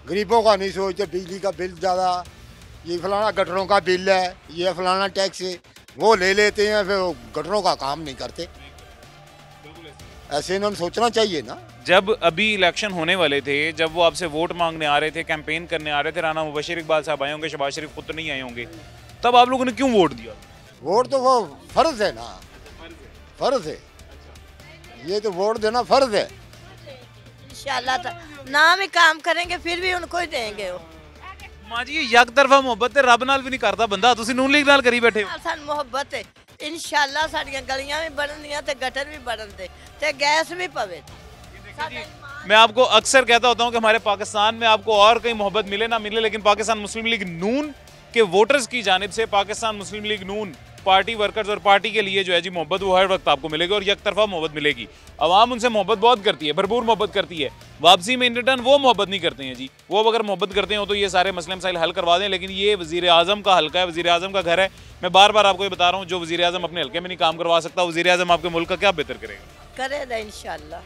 S11: गरीबों का नहीं सोचते। बिजली का बिल ज़्यादा, ये फलाना गटरों का बिल है, ये फलाना टैक्स है, वो ले लेते हैं, फिर वो गटरों का काम नहीं करते। ऐसे इन्होंने सोचना चाहिए ना।
S1: जब अभी इलेक्शन होने वाले थे, जब वो आपसे वोट मांगने आ रहे थे, कैंपेन करने आ रहे थे, राना मुबशिर इकबाल साहब आए होंगे, शहबाज शरीफ खुद तो नहीं आए होंगे, तब आप लोगों ने क्यों वोट दिया?
S11: वोट तो वो फर्ज है ना, फर्ज है, ये तो वोट देना फर्ज है।
S8: इंशाल्लाह ना भी काम करेंगे फिर भी उनको ही देंगे। वो
S1: माँ जी ये एक तरफा मोहब्बत है, रब नाल भी नहीं करता बंदा, तुसी नून लीग नाल करी बैठे हो।
S8: सान मोहब्बत है, इंशाल्लाह साड़ियां गलियां भी बनन दियां ते गटर भी बनन दे ते गैस भी पवे।
S1: मैं आपको अक्सर कहता होता हूँ कि हमारे पाकिस्तान में आपको और कहीं मोहब्बत मिले ना मिले, लेकिन पाकिस्तान मुस्लिम लीग नून के वोटर्स की जानिब से, पाकिस्तान मुस्लिम लीग नून पार्टी वर्कर्स और पार्टी के लिए जो है जी मोहब्बत वो हर वक्त आपको मिलेगी और यकतरफा मोहब्बत मिलेगी। अवाम उनसे मोहब्बत बहुत करती है, भरपूर मोहब्बत करती है। वापसी में इन रिटर्न वो मोहब्बत नहीं करते हैं जी। वो अगर मोहब्बत करते हो तो ये सारे मसले मसाइल हल करवा दें, लेकिन ये वज़ीर आज़म का हल्का है, वज़ीर आज़म का घर है। मैं बार बार आपको ये बता रहा हूँ, जो वज़ीर आज़म अपने हल्के में नहीं काम करवा सकता, वज़ीर आज़म आपके मुल्क का क्या बेहतर करेगा?
S8: करेगा इंशाल्लाह।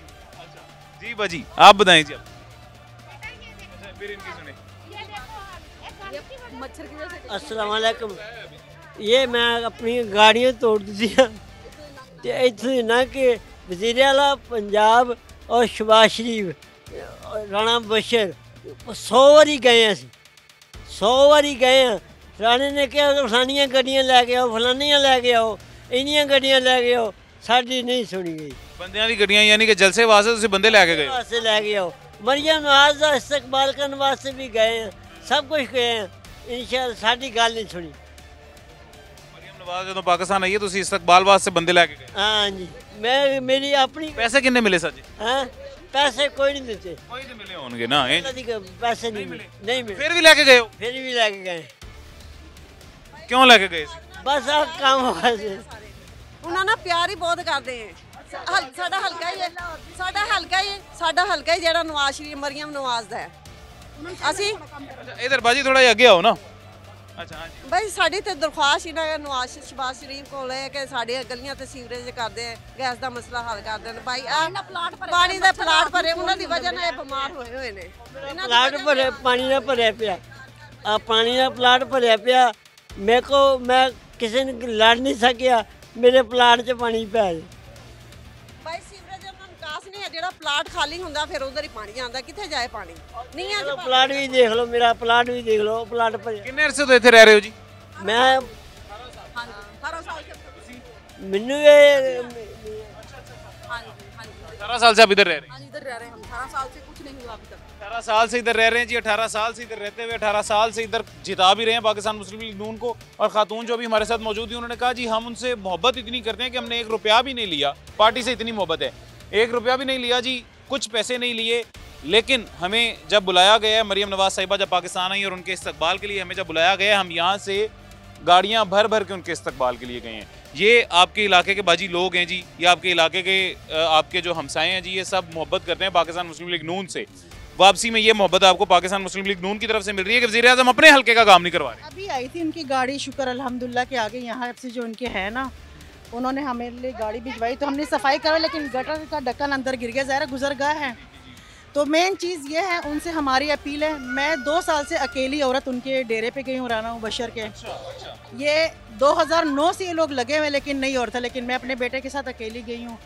S1: जी बाजी आप बताएं जी। फिर इनकी सुने।
S12: अस्सलाम वालेकुम। ये मैं अपनी गाड़ियाँ तोड़ दी इतने ना कि वज़ीर आला पंजाब और शहबाज शरीफ राणा बशर 100 वारी गए हैं, 100 वारी गए हैं। राणे ने कहा फलानियाँ गड्डियाँ लैके आओ, फलानियाँ लैके आओ, इन्नियाँ गड्डियाँ लैके आओ, साड़ी नहीं सुनी गई।
S1: बंदियां दी गड्डियां यानी कि जलसे वास्ते तुसीं बंदे लैके गए?
S12: वास्ते लैके आओ। मरियम नवाज का इस्तकबाल करने वास्ते भी गए हैं, सब कुछ गए हैं। इंशाअल्लाह साड़ी गल नहीं सुनी।
S1: मरियम नवाज जो पाकिस्तान आई है तुसीं इस्तकबाल वास्ते बंदे लैके गए?
S12: हाँ जी, मैं मेरी अपनी।
S1: पैसे कितने मिले सर जी?
S12: हाँ पैसे कोई नहीं देते।
S1: कोई तो मिले होंगे ना?
S12: पैसे नहीं मिले, नहीं मिले।
S1: फिर भी लेके गए हो?
S12: फिर भी लेके गए।
S1: क्यों लेके गए?
S12: बस आ काम होगा।
S9: उन्होंने ना प्यार ही बहुत करते हैं। साडा हल्का ही है, साडा हल्का ही, साडा हल्का ही जेड़ा नवाज शरीफ मरियम नवाज दा है। ਅਸੀਂ
S1: इधर बाजी थोड़ा ਅੱਗੇ ਆਓ ਨਾ। ਅੱਛਾ ਹਾਂ ਜੀ
S9: ਬਈ ਸਾਡੀ ਤੇ ਦਰਖਾਸਤ ਇਹਨਾਂ ਨਵਾਜ਼ ਸ਼ਹਿਬਾਜ਼ ਸ਼ਰੀਫ ਕੋਲ ਹੈ ਕਿ ਸਾਡੇ ਗਲੀਆਂ ਤੇ ਸੀਵਰੇਜ ਕਰਦੇ ਆ, ਗੈਸ ਦਾ ਮਸਲਾ ਹੱਲ ਕਰ ਦੇਣ। ਭਾਈ ਆ ਪਾਣੀ ਦਾ ਪਲਾਟ ਭਰੇ, ਉਹਨਾਂ ਦੀ ਵਜ੍ਹਾ ਨਾਲ ਇਹ ਬਿਮਾਰ ਹੋਏ ਹੋਏ ਨੇ।
S12: ਪਲਾਟ ਭਰੇ, ਪਾਣੀ ਨਾਲ ਭਰਿਆ ਪਿਆ, ਆ ਪਾਣੀ ਨਾਲ ਪਲਾਟ ਭਰਿਆ ਪਿਆ। ਮੇਰੇ ਕੋ ਮੈਂ ਕਿਸੇ ਨੂੰ ਲੜ ਨਹੀਂ ਸਕਿਆ, ਮੇਰੇ ਪਲਾਟ 'ਚ ਪਾਣੀ ਪੈ ਗਿਆ।
S9: ਭਾਈ ਸੀਵਰੇਜ ਦਾ ਨਿਕਾਸ ਨਹੀਂ ਹੈ, ਜਿਹੜਾ ਪਲਾਟ ਖਾਲੀ ਹੁੰਦਾ ਫਿਰ ਉਧਰ ਹੀ ਪਾਣੀ ਆਉਂਦਾ, ਕਿੱਥੇ ਜਾਏ ਪਾਣੀ? ਨਹੀਂ ਆ
S12: ਪਲਾਟ ਵੀ ਦੇਖ ਲਓ, ਮੇਰਾ ਪਲਾਟ ਵੀ ਦੇਖ ਲਓ, ਪਲਾਟ ਭਰਿਆ।
S1: ਕਿੰਨੇ ਅਰਸੇ ਤੋਂ ਇੱਥੇ ਰਹਿ ਰਹੇ ਹੋ ਜੀ?
S12: ਮੈਂ
S9: 18 साल से।
S12: ਮੈਨੂੰ ਇਹ
S1: 18 साल से आप इधर रह रहे हैं?
S9: इधर रह रहे हैं हम, 18 साल से कुछ नहीं हुआ अभी तक।
S1: 18 साल से इधर रह रहे हैं जी। 18 साल से इधर रहते हुए 18 साल से इधर जिता भी रहे हैं पाकिस्तान मुस्लिम लीग नून को। और खातून जो अभी हमारे साथ मौजूद थी उन्होंने कहा जी हम उनसे मोहब्बत इतनी करते हैं कि हमने 1 रुपया भी नहीं लिया, पार्टी से इतनी मोहब्बत है। 1 रुपया भी नहीं लिया जी, कुछ पैसे नहीं लिए, लेकिन हमें जब बुलाया गया है, मरियम नवाज साहिबा जब पाकिस्तान आई और उनके इस्तकबाल के लिए हमें जब बुलाया गया, हम यहाँ से गाड़ियाँ भर भर के उनके इस्तकबाल के लिए गए हैं। ये आपके इलाके के बाजी लोग हैं जी, ये आपके इलाके के आपके जो हमसाए हैं जी, ये सब मोहब्बत करते हैं पाकिस्तान मुस्लिम लीग नून से। वापसी में ये मोहब्बत आपको पाकिस्तान मुस्लिम लीग नून की तरफ से मिल रही है कि वज़ीर आज़म अपने हल्के का काम नहीं करवा रहे।
S9: अभी आई थी उनकी गाड़ी, शुक्र अल्हम्दुलिल्लाह के आगे यहाँ से जो उनके हैं ना, उन्होंने हमारे लिए गाड़ी भिजवाई तो हमने सफाई करा, लेकिन गटर का ढक्कन अंदर गिर गया, ज़रा गुजर गया है। तो मेन चीज़ ये है, उनसे हमारी अपील है। मैं 2 साल से अकेली औरत उनके डेरे पे गई हूँ, राना बशर के। ये 2009 से ये लोग लगे हुए, लेकिन नहीं और था, लेकिन मैं अपने बेटे के साथ अकेली गई हूँ।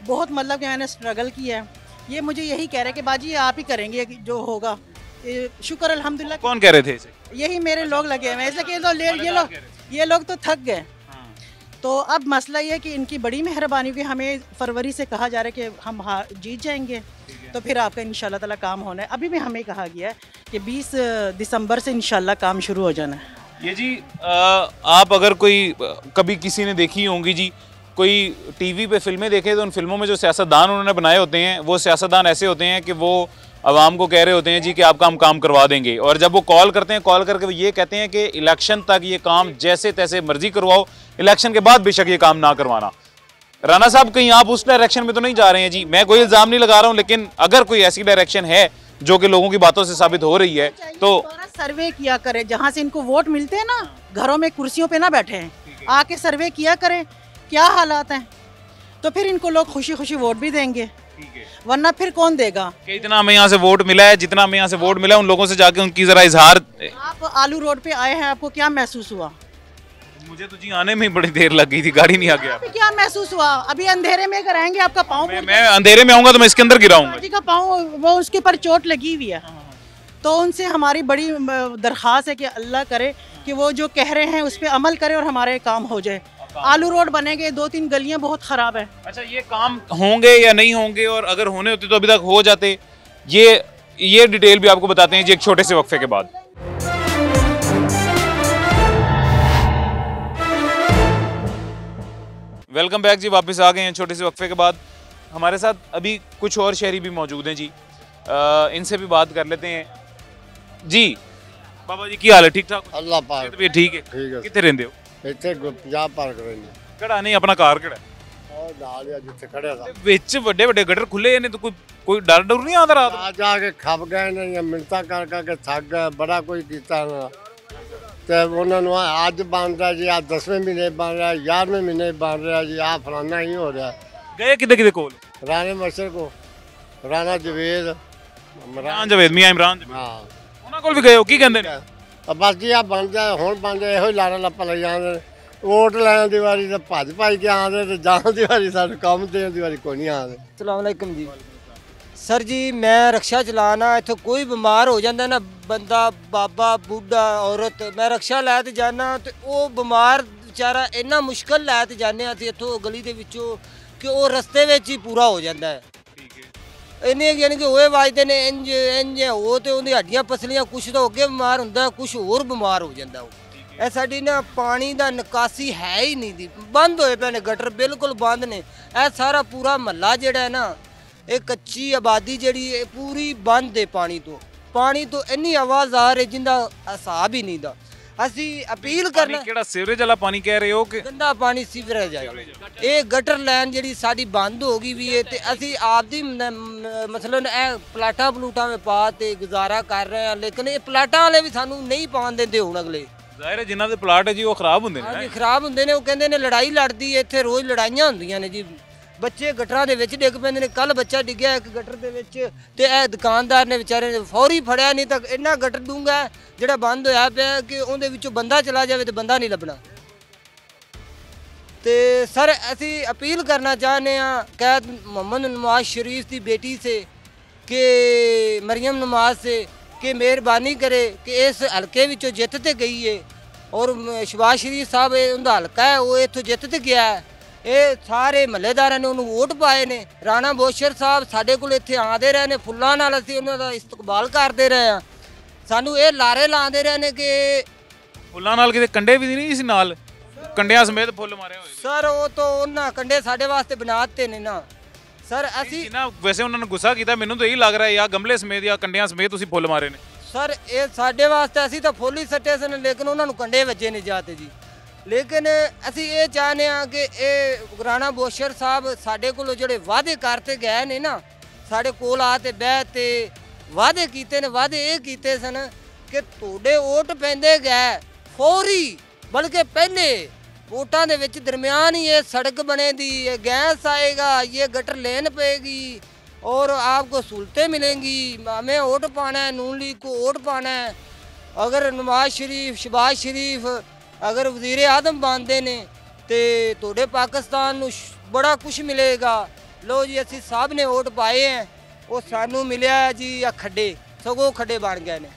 S9: बहुत मतलब कि मैंने स्ट्रगल किया है। ये मुझे यही कह रहे हैं कि बाजी आप ही करेंगे जो होगा। शुक्र अल्हम्दुलिल्लाह।
S1: कौन कह रहे थे इसे?
S9: यही मेरे लोग लगे हुए हैं, इसलिए कि ये लोग तो थक गए। तो अब मसला ये है कि इनकी बड़ी मेहरबानी हुई, हमें फरवरी से कहा जा रहा है कि हम जीत जाएंगे, तो फिर आपका इंशाल्लाह ताला काम होना है। अभी भी हमें कहा गया है कि 20 दिसंबर से इंशाल्लाह काम शुरू हो जाना है।
S1: ये जी आप अगर कोई कभी किसी ने देखी होंगी जी, कोई टीवी पे फिल्में देखे तो उन फिल्मों में जो सियासतदान उन्होंने बनाए होते हैं, वो सियासतदान ऐसे होते हैं कि वो आवाम को कह रहे होते हैं जी कि आपका हम काम करवा देंगे, और जब वो कॉल करते हैं, कॉल करके वो ये कहते हैं कि इलेक्शन तक ये काम जैसे तैसे मर्जी करवाओ, इलेक्शन के बाद बेशक ये काम ना करवाना। राना साहब कहीं आप उस डायरेक्शन में तो नहीं जा रहे हैं जी? मैं कोई इल्ज़ाम नहीं लगा रहा हूँ, लेकिन अगर कोई ऐसी डायरेक्शन है जो कि लोगों की बातों से साबित हो रही है तो
S9: सर्वे किया करें, जहाँ से इनको वोट मिलते हैं ना, घरों में कुर्सियों पे ना बैठे हैं, आके सर्वे किया करें क्या हालात हैं, तो फिर इनको लोग खुशी खुशी वोट भी देंगे, वरना फिर कौन देगा?
S1: कि इतना हमें यहाँ से वोट मिला है, जितना हमें यहाँ से वोट मिला है, उन लोगों से जाके उनकी जरा इजहार।
S9: आप आलू रोड पे आए हैं, आपको क्या महसूस हुआ?
S1: मुझे तो जी आने में बड़ी देर लग गई थी, गाड़ी नहीं आ गया।
S9: क्या महसूस हुआ? अभी अंधेरे में अगर आएंगे आपका पाँव,
S1: मैं अंधेरे में आऊंगा तो मैं इसके अंदर गिराऊंगा
S9: जी का पाँव, वो उसके ऊपर चोट लगी हुई है। तो उनसे हमारी बड़ी दरख्वास्त है कि अल्लाह करे कि वो जो कह रहे हैं उस पर अमल करे और हमारे काम हो जाए। आलू रोड बनेंगे, 2-3 गलियां बहुत ख़राब है।
S1: अच्छा, ये काम होंगे या नहीं होंगे, और अगर होने होते तो अभी तक हो जाते, ये डिटेल भी आपको बताते हैं जी एक छोटे से वक्फे के बाद। वेलकम बैक जी, वापस आ गए हैं छोटे से वक्फे के बाद। हमारे साथ अभी कुछ और शहरी भी मौजूद हैं जी, इनसे भी बात कर लेते हैं जी। बाबा जी की हाल है? ठीक ठाक?
S11: अल्लाह पाक
S1: ठीक है। कितने रहंदे हो?
S11: ਇੱਥੇ ਪੰਜਾਬ ਪਾਰਕ ਰਹਿੰਦੇ।
S1: ਕਿਹੜਾ ਨਹੀਂ ਆਪਣਾ ਘਰ ਕਿਹੜਾ?
S11: ਉਹ ਨਾਲ ਆ ਜਿੱਥੇ ਖੜਿਆ ਦਾ।
S1: ਵਿੱਚ ਵੱਡੇ ਵੱਡੇ ਗਟਰ ਖੁੱਲੇ ਨੇ, ਤਾਂ ਕੋਈ ਡਰ ਡਰ ਨਹੀਂ ਆਉਂਦਾ ਰਾਤ ਨੂੰ?
S11: ਆ ਜਾ ਕੇ ਖੱਪ ਗਏ ਨੇ ਜਾਂ ਮਿੰਟਾਂ ਕਰ ਕਰਕੇ ਥੱਕ ਗਏ, ਬੜਾ ਕੋਈ ਕੀਤਾ ਨਾ। ਤੇ ਉਹਨਾਂ ਨੂੰ ਅੱਜ ਬਣ ਰਿਹਾ ਜੀ, ਆ 10ਵੇਂ ਮਹੀਨੇ ਬਣ ਰਿਹਾ, 11ਵੇਂ ਮਹੀਨੇ ਬਣ ਰਿਹਾ ਜੀ, ਆ ਫਲਾਨਾ ਹੀ ਹੋ ਰਿਹਾ।
S1: ਗਏ ਕਿਹਦੇ ਕੋਲ?
S11: ਰਾਣੇ ਮਸ਼ਰ ਕੋ, ਰਾਣਾ ਜਵੇਦ,
S1: ਇਮਰਾਨ ਜਵੇਦ, ਮੀਆਂ ਇਮਰਾਨ ਜਵੇਦ।
S11: ਹਾਂ,
S1: ਉਹਨਾਂ ਕੋਲ ਵੀ ਗਏ ਹੋ? ਕੀ ਕਹਿੰਦੇ ਨੇ?
S11: ਬਸ ਜੀ ਆ ਬਣ ਜਾ, ਹੁਣ ਬਣ ਜਾ, ਇਹੋ ਹੀ ਲਾਰਾ ਲੱਪਾ ਲਈ ਜਾਂਦੇ। ਵੋਟ ਲੈਣ ਦੀ ਵਾਰੀ ਤਾਂ ਭੱਜ ਭੱਜ ਕੇ ਆਉਂਦੇ, ਤੇ ਜਾਣ ਦੀ ਵਾਰੀ ਸਾਨੂੰ ਕੰਮ ਦੇਣ ਦੀ ਵਾਰੀ ਕੋਈ ਨਹੀਂ ਆਉਂਦੇ।
S13: अस्सलाम वालेकुम जी। सर जी मैं रक्शा चलाना, इत्थों कोई बीमार हो जाता ना बंदा, बाबा बूढ़ा औरत, मैं रक्शा लैके जाना तो वो बीमार बेचारा इन्ना मुश्किल लैके जाने इत्थों गली दे विचों कि वो रस्ते विच ही पूरा हो जाता है। इन्ने यानी कि होए वाजदे ने इंज इंज वो तो उहदी हड्डियां पसलियां, कुछ तो अगे बीमार हुंदा, कुछ होर बीमार हो जाता। ਇਹ ਸਾਡੀ ਨਾ ਪਾਣੀ ਦਾ ਨਿਕਾਸੀ ਹੈ ਹੀ ਨਹੀਂ ਦੀ, ਬੰਦ ਹੋਏ ਪਏ ਨੇ ਗਟਰ, ਬਿਲਕੁਲ ਬੰਦ ਨੇ। ਇਹ ਸਾਰਾ ਪੂਰਾ ਮਹੱਲਾ ਜਿਹੜਾ ਹੈ ਨਾ, ਇਹ ਕੱਚੀ ਆਬਾਦੀ ਜਿਹੜੀ ਇਹ ਪੂਰੀ ਬੰਦ ਹੈ ਪਾਣੀ ਤੋਂ ਇੰਨੀ ਆਵਾਜ਼ ਆ ਰਹੀ ਜਿੰਦਾ ਹਿਸਾਬ ਹੀ ਨਹੀਂ ਦਾ। ਅਸੀਂ ਅਪੀਲ ਕਰਨਾ,
S1: ਕਿਹੜਾ ਸੀਵਰੇਜ ਵਾਲਾ ਪਾਣੀ ਕਹਿ ਰਹੇ ਹੋ ਕਿ
S13: ਗੰਦਾ ਪਾਣੀ ਸੀਵਰੇਜ ਆ? ਇਹ ਗਟਰ ਲਾਈਨ ਜਿਹੜੀ ਸਾਡੀ ਬੰਦ ਹੋ ਗਈ ਵੀ ਹੈ, ਤੇ ਅਸੀਂ ਆਪਦੀ ਮਸਲਨ ਇਹ ਪਲਾਟਾਂ ਪਲੂਟਾਂ ਵਿੱਚ ਪਾ ਤੇ ਗੁਜ਼ਾਰਾ ਕਰ ਰਹੇ ਹਾਂ, ਲੇਕਿਨ ਇਹ ਪਲਾਟਾਂ ਵਾਲੇ ਵੀ ਸਾਨੂੰ ਨਹੀਂ ਪਾਉਣ ਦਿੰਦੇ। ਹੁਣ ਅਗਲੇ
S1: ਜ਼ਾਹਿਰ ਹੈ ਜਿਨ੍ਹਾਂ ਦੇ ਪਲਾਟ ਹੈ ਜੀ ਉਹ ਖਰਾਬ ਹੁੰਦੇ ਨੇ।
S13: ਹਾਂਜੀ ਖਰਾਬ ਹੁੰਦੇ ਨੇ। ਉਹ ਕਹਿੰਦੇ ਨੇ ਲੜਾਈ ਲੜਦੀ ਹੈ ਇੱਥੇ, ਰੋਜ਼ ਲੜਾਈਆਂ ਹੁੰਦੀਆਂ ਨੇ ਜੀ, ਬੱਚੇ ਗਟਰਾਂ ਦੇ ਵਿੱਚ ਡਿੱਗ ਪੈਂਦੇ ਨੇ। ਕੱਲ ਬੱਚਾ ਡਿੱਗਿਆ ਇੱਕ ਗਟਰ ਦੇ ਵਿੱਚ, ਤੇ ਇਹ ਦੁਕਾਨਦਾਰ ਨੇ ਵਿਚਾਰੇ ਨੇ ਫੌਰੀ ਫੜਿਆ, ਨਹੀਂ ਤਾਂ ਇੰਨਾ ਗਟਰ ਦੂੰਗਾ ਜਿਹੜਾ ਬੰਦ ਹੋਇਆ ਪਿਆ ਕਿ ਉਹਦੇ ਵਿੱਚੋਂ ਬੰਦਾ ਚਲਾ ਜਾਵੇ ਤੇ ਬੰਦਾ ਨਹੀਂ ਲੱਭਣਾ। ਤੇ ਸਰ ਅਸੀਂ ਅਪੀਲ ਕਰਨਾ ਚਾਹੁੰਦੇ ਹਾਂ कैद मोहम्मद नवाज शरीफ की बेटी से कि मरियम नवाज से कि मेहरबानी करे कि इस हल्के विचों जित ते गई है, और शहबाज शरीफ साहब उनका हल्का है वो इत्थों जित ते गया है। ये सारे महल्लेदारां ने उन्होंने वोट पाए ने। राणा बोशर साहब साडे कोल इत्थे आते रहे ने, फुल्लां नाल असीं उन्हां दा इस्तकबाल करते रहे हैं। सानू ये लारे लाते रहे ने कि
S1: फुल्लां नाल किते कंडे भी नहीं सी नाल, कंडियां समेत फुੱਲ मारे होए।
S13: सर वो तो उन्हां कंडे साडे वास्ते बना दित्ते ने ना सर। ਅਸੀਂ
S1: ਨਾ ਵੈਸੇ ਉਹਨਾਂ ਨੇ ਗੁੱਸਾ ਕੀਤਾ, ਮੈਨੂੰ ਤਾਂ ਇਹੀ ਲੱਗ ਰਿਹਾ ਯਾ ਗਮਲੇ ਸਮੇਤ ਜਾਂ ਕੰਡਿਆਂ ਸਮੇਤ ਤੁਸੀਂ ਫੁੱਲ ਮਾਰੇ ਨੇ।
S13: ਸਰ ਇਹ ਸਾਡੇ ਵਾਸਤੇ ਅਸੀਂ ਤਾਂ ਫੁੱਲ ਹੀ ਸੱਟੇ ਸਨ, ਲੇਕਿਨ ਉਹਨਾਂ ਨੂੰ ਕੰਡੇ ਵੱਜੇ ਨਹੀਂ ਜਾਤੇ ਜੀ। ਲੇਕਿਨ ਅਸੀਂ ਇਹ ਚਾਹੁੰਦੇ ਹਾਂ ਕਿ ਇਹ ਰਾਣਾ ਬੋਸ਼ਰ ਸਾਹਿਬ ਸਾਡੇ ਕੋਲੋਂ ਜਿਹੜੇ ਵਾਅਦੇ ਕਰਤੇ ਗਏ ਨੇ ਨਾ, ਸਾਡੇ ਕੋਲ ਆ ਤੇ ਬਹਿ ਤੇ ਵਾਅਦੇ ਕੀਤੇ ਨੇ। ਵਾਅਦੇ ਇਹ ਕੀਤੇ ਸਨ ਕਿ ਤੁਹਾਡੇ ਵੋਟ ਪੈਂਦੇ ਗਏ ਫੌਰੀ, ਬਲਕਿ ਪਹਿਲੇ वोटां दे विच दरमियान ही ये सड़क बनेगी, ये गैस आएगा, ये गटर लेन पेगी और आपको सहूलतें मिलेंगी। हमें वोट पाना है, नून लीग को वोट पाना है। अगर नवाज शरीफ शहबाज शरीफ अगर वज़ीर आज़म बनते ने तो तुहाडे पाकिस्तान नूं बड़ा कुछ मिलेगा। लो जी असीं सब ने वोट पाए हैं, वो सानू मिलिया जी या खड्डे, सगों खड्डे बन गए ने।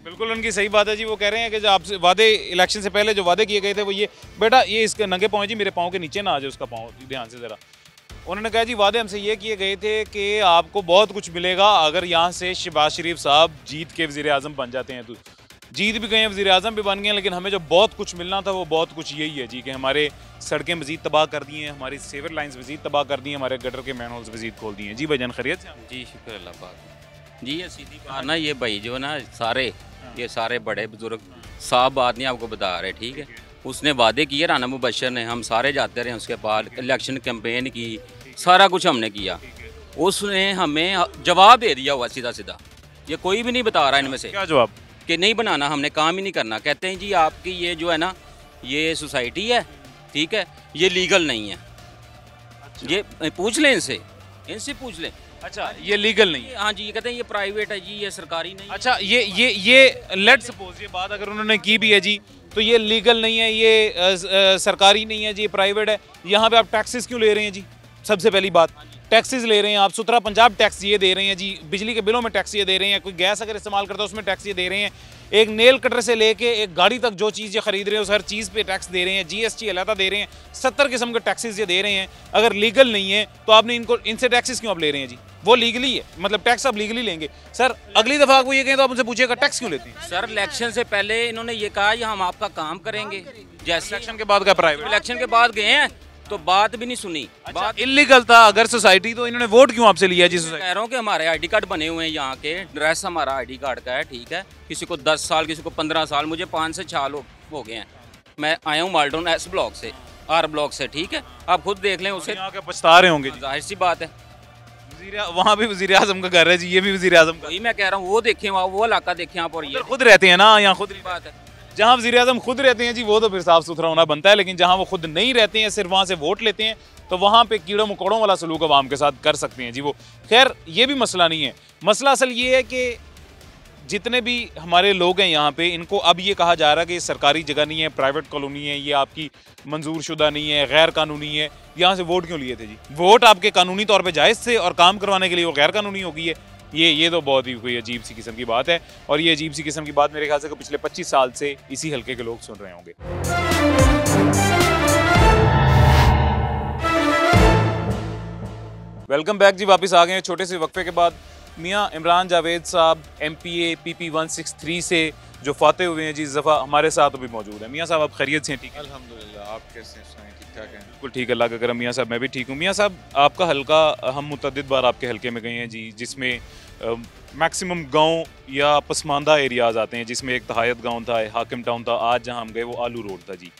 S1: बिल्कुल उनकी सही बात है जी। वो कह रहे हैं कि जो आपसे वादे इलेक्शन से पहले जो वादे किए गए थे वो ये, बेटा ये इसके नंगे पाँव जी, मेरे पाँव के नीचे ना आ जाए उसका पाँव, ध्यान से ज़रा। उन्होंने कहा जी वादे हमसे ये किए गए थे कि आपको बहुत कुछ मिलेगा अगर यहाँ से शहबाज शरीफ साहब जीत के वज़ीर आज़म बन जाते हैं। तो जीत भी गए हैं, वज़ीर आज़म भी बन गए हैं, लेकिन हमें जो बहुत कुछ मिलना था वो बहुत कुछ यही है जी कि हमारे सड़कें मज़ीद तबाह कर दी हैं, हमारी सेवर लाइन्स मज़ीद तबाह कर दी हैं, हमारे गटर के मैनहोल्स मज़ीद खोल दिए हैं। जी भाईजान खैरियत से?
S14: जी शुक्र अल्लाह पाक जी। ये सीधी बात ना, ये भाई जो ना सारे ये सारे बड़े बुजुर्ग साहब बात नहीं आपको बता रहे, ठीक है। उसने वादे किए राना मुबशर ने, हम सारे जाते रहे उसके बाद, इलेक्शन कैंपेन की, सारा कुछ हमने किया। उसने हमें जवाब दे दिया हुआ सीधा सीधा, ये कोई भी नहीं बता रहा इनमें से।
S1: क्या जवाब?
S14: कि नहीं बनाना, हमने काम ही नहीं करना। कहते हैं जी आपकी ये जो है ना ये सोसाइटी है, ठीक है, ये लीगल नहीं है। अच्छा। ये पूछ लें इनसे पूछ लें।
S1: अच्छा ये लीगल नहीं है?
S14: हाँ जी, ये कहते हैं ये प्राइवेट है जी, ये सरकारी नहीं।
S1: अच्छा ये लेट सपोज ये बात अगर उन्होंने की भी है जी, तो ये लीगल नहीं है, ये सरकारी नहीं है जी, ये प्राइवेट है। यहाँ पे आप टैक्सेस क्यों ले रहे हैं जी? सबसे पहली बात टैक्सेस ले रहे हैं आप, सुतरा पंजाब टैक्स ये दे रहे हैं जी, बिजली के बिलों में टैक्स ये दे रहे हैं, कोई गैस अगर इस्तेमाल करता है उसमें टैक्स ये दे रहे हैं, एक नेल कटर से लेके एक गाड़ी तक जो चीज़ ये खरीद रहे हैं उस हर चीज़ पे टैक्स दे रहे हैं, जीएसटी अलहदा दे रहे हैं, 70 किस्म के टैक्सेस ये दे रहे हैं। अगर लीगल नहीं है तो आपने इनसे टैक्सेस क्यों आप ले रहे हैं जी? वो लीगली है, मतलब टैक्स आप लीगली लेंगे। सर अगली दफ़ा आपको ये कहें तो आप उनसे पूछिएगा टैक्स क्यों लेते हैं?
S14: सर इलेक्शन से पहले इन्होंने ये कहा हम आपका काम करेंगे, जैसे
S1: इलेक्शन के बाद का प्राइवेट,
S14: इलेक्शन के बाद गए हैं तो बात भी नहीं सुनी।
S1: अच्छा, बात इलीगल था अगर सोसाइटी, तो इन्होंने वोट क्यों आपसे लिया जी?
S14: कह रहा हूँ कि हमारे आईडी कार्ड बने हुए हैं यहाँ के, ड्रेस हमारा आईडी कार्ड का है, ठीक है, किसी को 10 साल किसी को 15 साल, मुझे 5 से 6 लोग हो गए हैं, मैं आया हूँ माल्टोन एस ब्लॉक से, आर ब्लॉक से, ठीक है, आप खुद देख लें उसे।
S1: यहाँ के पछता रहे होंगे,
S14: जाहिर सी बात है।
S1: वहाँ भी वज़ीर आज़म का घर है जी, ये भी वज़ीर आज़म का।
S14: वही मैं कह रहा हूँ, वो देखें वहाँ, वो इलाका देखें आप, और ये
S1: खुद रहते हैं ना, यहाँ खुद
S14: बात है।
S1: जहाँ वज़ीर आज़म खुद रहते हैं जी, वो तो फिर साफ सुथरा होना बनता है, लेकिन जहाँ वो खुद नहीं रहते हैं, सिर्फ वहाँ से वोट लेते हैं, तो वहाँ पे कीड़ों मकोड़ों वाला सलूक आवाम के साथ कर सकते हैं जी वो। खैर ये भी मसला नहीं है, मसला असल ये है कि जितने भी हमारे लोग हैं यहाँ पे, इनको अब ये कहा जा रहा है कि सरकारी जगह नहीं है, प्राइवेट कॉलोनी है, ये आपकी मंजूर शुदा नहीं है, गैर कानूनी है, यहाँ से वोट क्यों लिए थे जी? वोट आपके कानूनी तौर पे जायज़ थे और काम करवाने के लिए वो गैर कानूनी हो गई है। ये तो बहुत ही कोई अजीब सी किस्म की बात है, और ये अजीब सी किस्म की बात मेरे ख्याल से पिछले 25 साल से इसी हल्के के लोग सुन रहे होंगे। वेलकम बैक जी, वापस आ गए हैं छोटे से वक्फे के बाद। मियाँ इमरान जावेद साहब MPA PP 163 से जो फाते हुए हैं जी, इस दफ़ा हमारे साथ भी मौजूद हैं। मियाँ साहब आप खैरियत से हैं? ठीक है
S15: अल्हम्दुलिल्लाह, आप कैसे हैं? ठीक ठाक हैं?
S1: बिल्कुल ठीक है, अल्लाह का करम। मियाँ साहब मैं भी ठीक हूँ। मियाँ साहब आपका हल्का, हम मुतअद्दिद बार आपके हल्के में गए हैं जी, जिसमें मैक्सिमम गांव या पसमानदा एरियाज़ आते हैं, जिसमें एक तहायत गांव था, हाकिम टाउन था, आज जहां हम गए वो आलू रोड था जी।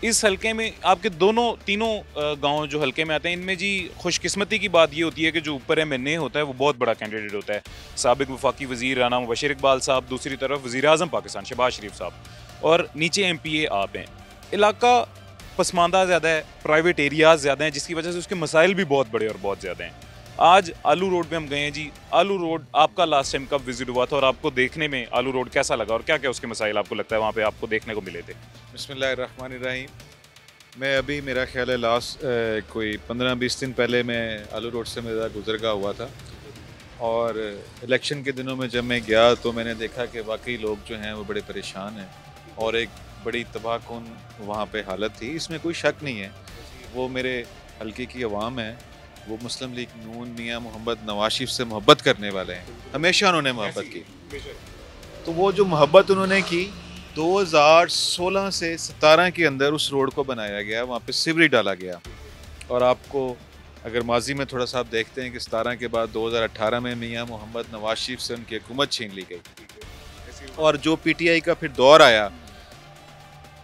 S1: इस हल्के में आपके तीनों गांव जो हल्के में आते हैं, इनमें जी खुशकिस्मती की बात ये होती है कि जो ऊपर MNA होता है वो बहुत बड़ा कैंडिडेट होता है, साबिक वफाकी वज़ीर राना मुबशर इकबाल साहब, दूसरी तरफ वज़ीर आज़म पाकिस्तान शहबाज शरीफ साहब, और नीचे MPA आप हैं। इलाका पसमानदा ज़्यादा है, प्राइवेट एरियाज़ ज़्यादा हैं, जिसकी वजह से उसके मसाइल भी बहुत बड़े और बहुत ज़्यादा हैं। आज आलू रोड पे हम गए हैं जी। आलू रोड आपका लास्ट टाइम कब विजिट हुआ था और आपको देखने में आलू रोड कैसा लगा, और क्या क्या उसके मसाइल आपको लगता है वहाँ पे आपको देखने को मिले थे?
S15: बिस्मिल्लाहिर्रहमानिर्रहीम। मैं अभी, मेरा ख्याल है लास्ट कोई 15-20 दिन पहले मैं आलू रोड से मेरा गुजरगा हुआ था, और इलेक्शन के दिनों में जब मैं गया तो मैंने देखा कि वाकई लोग जो हैं वो बड़े परेशान हैं, और एक बड़ी तबाहकुन वहाँ पे हालत थी, इसमें कोई शक नहीं है। वो मेरे हल्के की अवाम है, वो मुस्लिम लीग नून मियाँ मोहम्मद नवाज शरीफ से मोहब्बत करने वाले हैं, हमेशा उन्होंने मोहब्बत की। तो वो जो मोहब्बत उन्होंने की, 2016 से 17 के अंदर उस रोड को बनाया गया, वहाँ पे सीवरेज डाला गया। और आपको अगर माजी में थोड़ा सा आप देखते हैं कि 17 के बाद 2018 में मियाँ मोहम्मद नवाज शरीफ से उनकी हुकूमत छीन ली गई, और जो PTI का फिर दौर आया,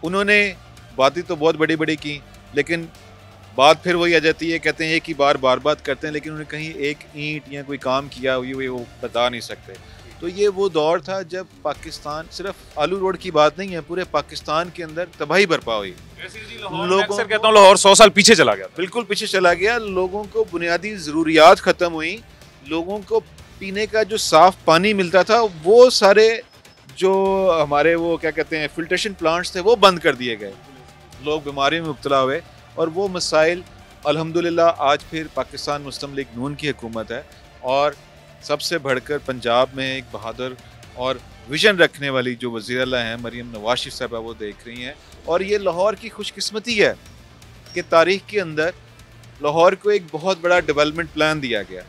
S15: उन्होंने बातें तो बहुत बड़ी बड़ी की, लेकिन बात फिर वही आ जाती है, कहते हैं एक ही बार बात करते हैं, लेकिन उन्होंने कहीं एक ईंट या कोई काम किया हुई वो बता नहीं सकते। तो ये वो दौर था जब पाकिस्तान, सिर्फ आलू रोड की बात नहीं है, पूरे पाकिस्तान के अंदर तबाही बरपा हुई।
S1: लोगों कहता हूँ लाहौर 100 साल पीछे चला गया,
S15: बिल्कुल पीछे चला गया। लोगों को बुनियादी ज़रूरियात ख़त्म हुई, लोगों को पीने का जो साफ़ पानी मिलता था, वो सारे जो हमारे वो क्या कहते हैं फिल्ट्रेशन प्लांट्स थे वो बंद कर दिए गए, लोग बीमारी में मुब्तला हुए। और वो मसाइल अल्हम्दुलिल्लाह आज फिर पाकिस्तान मुस्लिम लीग नून की हुकूमत है, और सबसे बढ़कर पंजाब में एक बहादुर और विजन रखने वाली जो वज़ीर आला हैं मरीम नवाज शरीफ साहबा, वो देख रही हैं। और ये लाहौर की खुशकिस्मती है कि तारीख़ के अंदर लाहौर को एक बहुत बड़ा डेवलपमेंट प्लान दिया गया।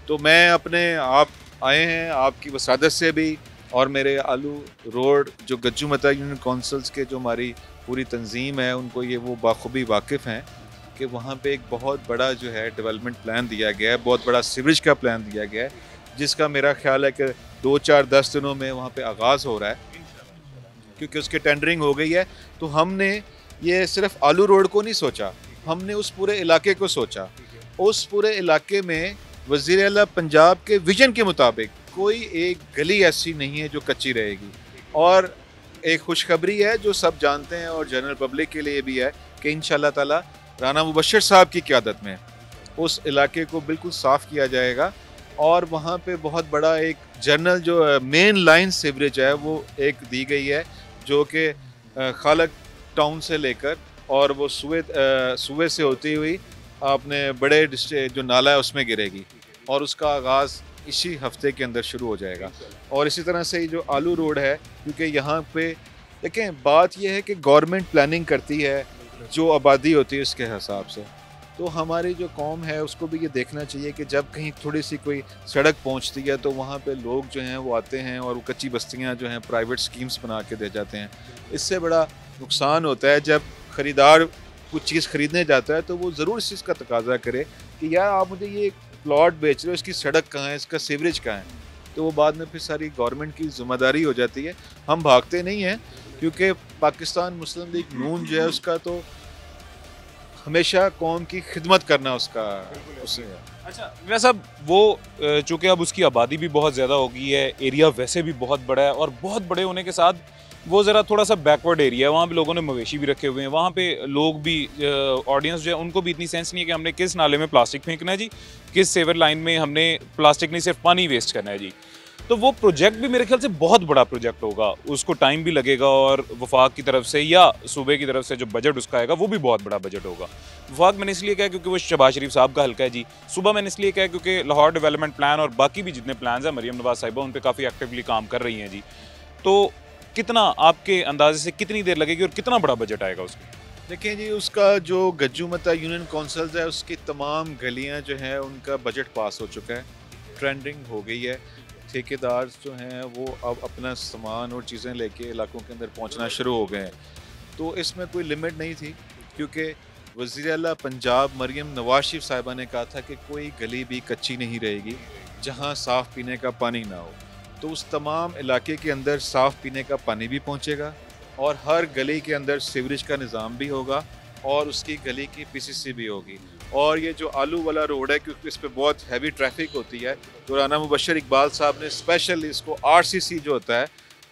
S15: तो मैं अपने, आप आए हैं आपकी वसादत से भी, और मेरे आलू रोड जो गज्जू मता यूनियन काउंसिल्स के जो हमारी पूरी तंजीम है, उनको ये वो बाखूबी वाकिफ़ हैं कि वहाँ पे एक बहुत बड़ा जो है डेवलपमेंट प्लान दिया गया है, बहुत बड़ा सीवरेज का प्लान दिया गया है, जिसका मेरा ख्याल है कि 2-4-10 दिनों में वहाँ पे आगाज़ हो रहा है, क्योंकि उसकी टेंडरिंग हो गई है। तो हमने ये सिर्फ आलू रोड को नहीं सोचा, हमने उस पूरे इलाके को सोचा। उस पूरे इलाके में वज़ीर आला पंजाब के विजन के मुताबिक कोई एक गली ऐसी नहीं है जो कच्ची रहेगी। और एक खुशखबरी है जो सब जानते हैं और जनरल पब्लिक के लिए भी है कि इंशाअल्लाह ताला राना मुबशर साहब की क़यादत में उस इलाके को बिल्कुल साफ़ किया जाएगा, और वहाँ पे बहुत बड़ा एक जनरल जो मेन लाइन सीवरेज है वो एक दी गई है, जो कि खालक टाउन से लेकर और वो सुवे से होती हुई अपने बड़े जो नाला है उसमें गिरेगी, और उसका आगाज़ इसी हफ्ते के अंदर शुरू हो जाएगा। और इसी तरह से जो आलू रोड है, क्योंकि यहाँ पे देखें बात यह है कि गवर्नमेंट प्लानिंग करती है जो आबादी होती है उसके हिसाब से, तो हमारी जो कौम है उसको भी ये देखना चाहिए कि जब कहीं थोड़ी सी कोई सड़क पहुँचती है तो वहाँ पे लोग जो हैं वो आते हैं और वो कच्ची बस्तियाँ जो हैं प्राइवेट स्कीम्स बना के दे जाते हैं। इससे बड़ा नुकसान होता है जब ख़रीदार कुछ चीज़ ख़रीदने जाता है तो वो ज़रूर इस चीज़ का तकाजा करे कि यार आप मुझे ये प्लॉट बेच रहे हो, इसकी सड़क कहाँ है, इसका सीवरेज कहाँ है, तो वो बाद में फिर सारी गवर्नमेंट की जिम्मेदारी हो जाती है। हम भागते नहीं हैं, क्योंकि पाकिस्तान मुस्लिम लीग नून जो है उसका तो हमेशा कौम की खिदमत करना उसका उससे है।
S1: अच्छा मियां साहब, वो चूँकि अब उसकी आबादी भी बहुत ज़्यादा हो गई है, एरिया वैसे भी बहुत बड़ा है, और बहुत बड़े होने के साथ वो ज़रा थोड़ा सा बैकवर्ड एरिया है, वहाँ पे लोगों ने मवेशी भी रखे हुए हैं, वहाँ पे लोग भी ऑडियंस जो है उनको भी इतनी सेंस नहीं है कि हमने किस नाले में प्लास्टिक फेंकना है जी, किस सेवर लाइन में हमने प्लास्टिक नहीं सिर्फ पानी वेस्ट करना है जी। तो वो प्रोजेक्ट भी मेरे ख्याल से बहुत बड़ा प्रोजेक्ट होगा, उसको टाइम भी लगेगा, और वफाक की तरफ से या सूबे की तरफ से जो बजट उसका आएगा वो भी बहुत बड़ा बजट होगा। वफाक मैंने इसलिए कहा क्योंकि वो शहबाज शरीफ साहब का हल्का है जी, सूबा मैंने इसलिए कहा क्योंकि लाहौर डेवलपमेंट प्लान और बाकी भी जितने प्लान हैं मरियम नवाज साहिबा उन पर काफ़ी एक्टिवली काम कर रही हैं जी। तो कितना आपके अंदाजे से कितनी देर लगेगी और कितना बड़ा बजट आएगा उसमें?
S15: देखें जी, उसका जो गज्जू मता यूनियन काउंसिल्स है उसकी तमाम गलियां जो हैं उनका बजट पास हो चुका है, ट्रेंडिंग हो गई है, ठेकेदार जो हैं वो अब अपना सामान और चीज़ें लेके इलाकों के अंदर पहुंचना शुरू हो गए हैं। तो इसमें कोई लिमिट नहीं थी, क्योंकि वज़ीर आला पंजाब मरियम नवाज शरीफ साहिबा ने कहा था कि कोई गली भी कच्ची नहीं रहेगी जहां साफ़ पीने का पानी ना हो। तो उस तमाम इलाके के अंदर साफ़ पीने का पानी भी पहुंचेगा, और हर गली के अंदर सीवरेज का निज़ाम भी होगा, और उसकी गली की पीसीसी भी होगी। और ये जो आलू वाला रोड है, क्योंकि इस पर बहुत हैवी ट्रैफिक होती है, तो राना मुबशर इकबाल साहब ने स्पेशल इसको RCC जो होता है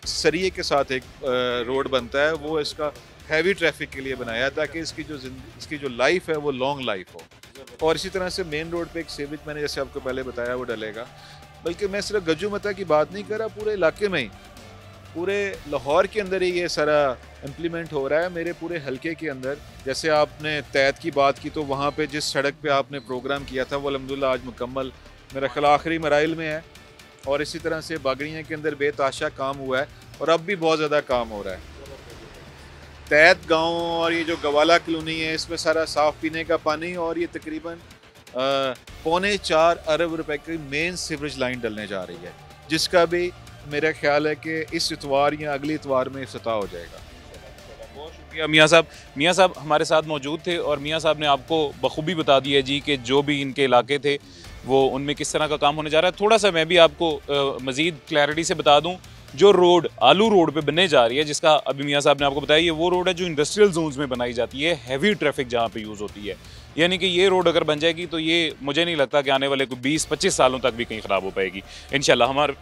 S15: सरिये के साथ एक रोड बनता है, वो इसका हैवी ट्रैफिक के लिए बनाया ताकि इसकी जो लाइफ है वो लॉन्ग लाइफ हो। और इसी तरह से मेन रोड पे एक सीवरेज मैंने जैसे आपको पहले बताया वो डलेगा। बल्कि मैं सिर्फ गज्जू मता की बात नहीं कर रहा, पूरे इलाके में ही, पूरे लाहौर के अंदर ही ये सारा इम्प्लीमेंट हो रहा है, मेरे पूरे हलके के अंदर। जैसे आपने तैत की बात की, तो वहाँ पे जिस सड़क पे आपने प्रोग्राम किया था वो अल्हम्दुलिल्लाह आज मुकम्मल मेरा ख्याल आखिरी मराइल में है, और इसी तरह से बागड़ियाँ के अंदर बेताशा काम हुआ है, और अब भी बहुत ज़्यादा काम हो रहा है। तैत गाँव और ये जो गवाला कॉलोनी है, इसमें सारा साफ़ पीने का पानी, और ये तकरीबन 4.25 अरब रुपए की मेन सीवरेज लाइन डलने जा रही है, जिसका भी मेरा ख्याल है कि इस इतवार या अगले इतवार में इफ्तिताह हो जाएगा।
S1: बहुत शुक्रिया मियाँ साहब। मियाँ साहब हमारे साथ मौजूद थे, और मियाँ साहब ने आपको बखूबी बता दिया जी कि जो भी इनके इलाके थे वो उनमें किस तरह का काम होने जा रहा है। थोड़ा सा मैं भी आपको मज़ीद क्लैरिटी से बता दूँ, जो रोड आलू रोड पे बनने जा रही है, जिसका अभी मियाँ साहब ने आपको बताया, ये वो रोड है जो इंडस्ट्रियल जोन्स में बनाई जाती है, हैवी ट्रैफिक जहाँ पे यूज़ होती है। यानी कि ये रोड अगर बन जाएगी तो ये मुझे नहीं लगता कि आने वाले कोई 20-25 सालों तक भी कहीं ख़राब हो पाएगी इंशाल्लाह। हमारे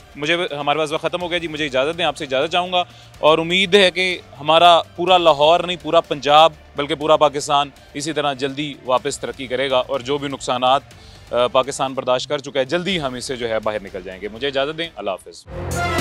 S1: पास वक्त ख़त्म हो गया जी, मुझे इजाज़त दें, आपसे इजाज़त चाहूँगा, और उम्मीद है कि हमारा पूरा लाहौर नहीं, पूरा पंजाब बल्कि पूरा पाकिस्तान इसी तरह जल्दी वापस तरक्की करेगा, और जो भी नुकसानात पाकिस्तान बर्दाश्त कर चुका है जल्दी हम इससे जो है बाहर निकल जाएंगे। मुझे इजाज़त दें, अल्लाह हाफ़िज़।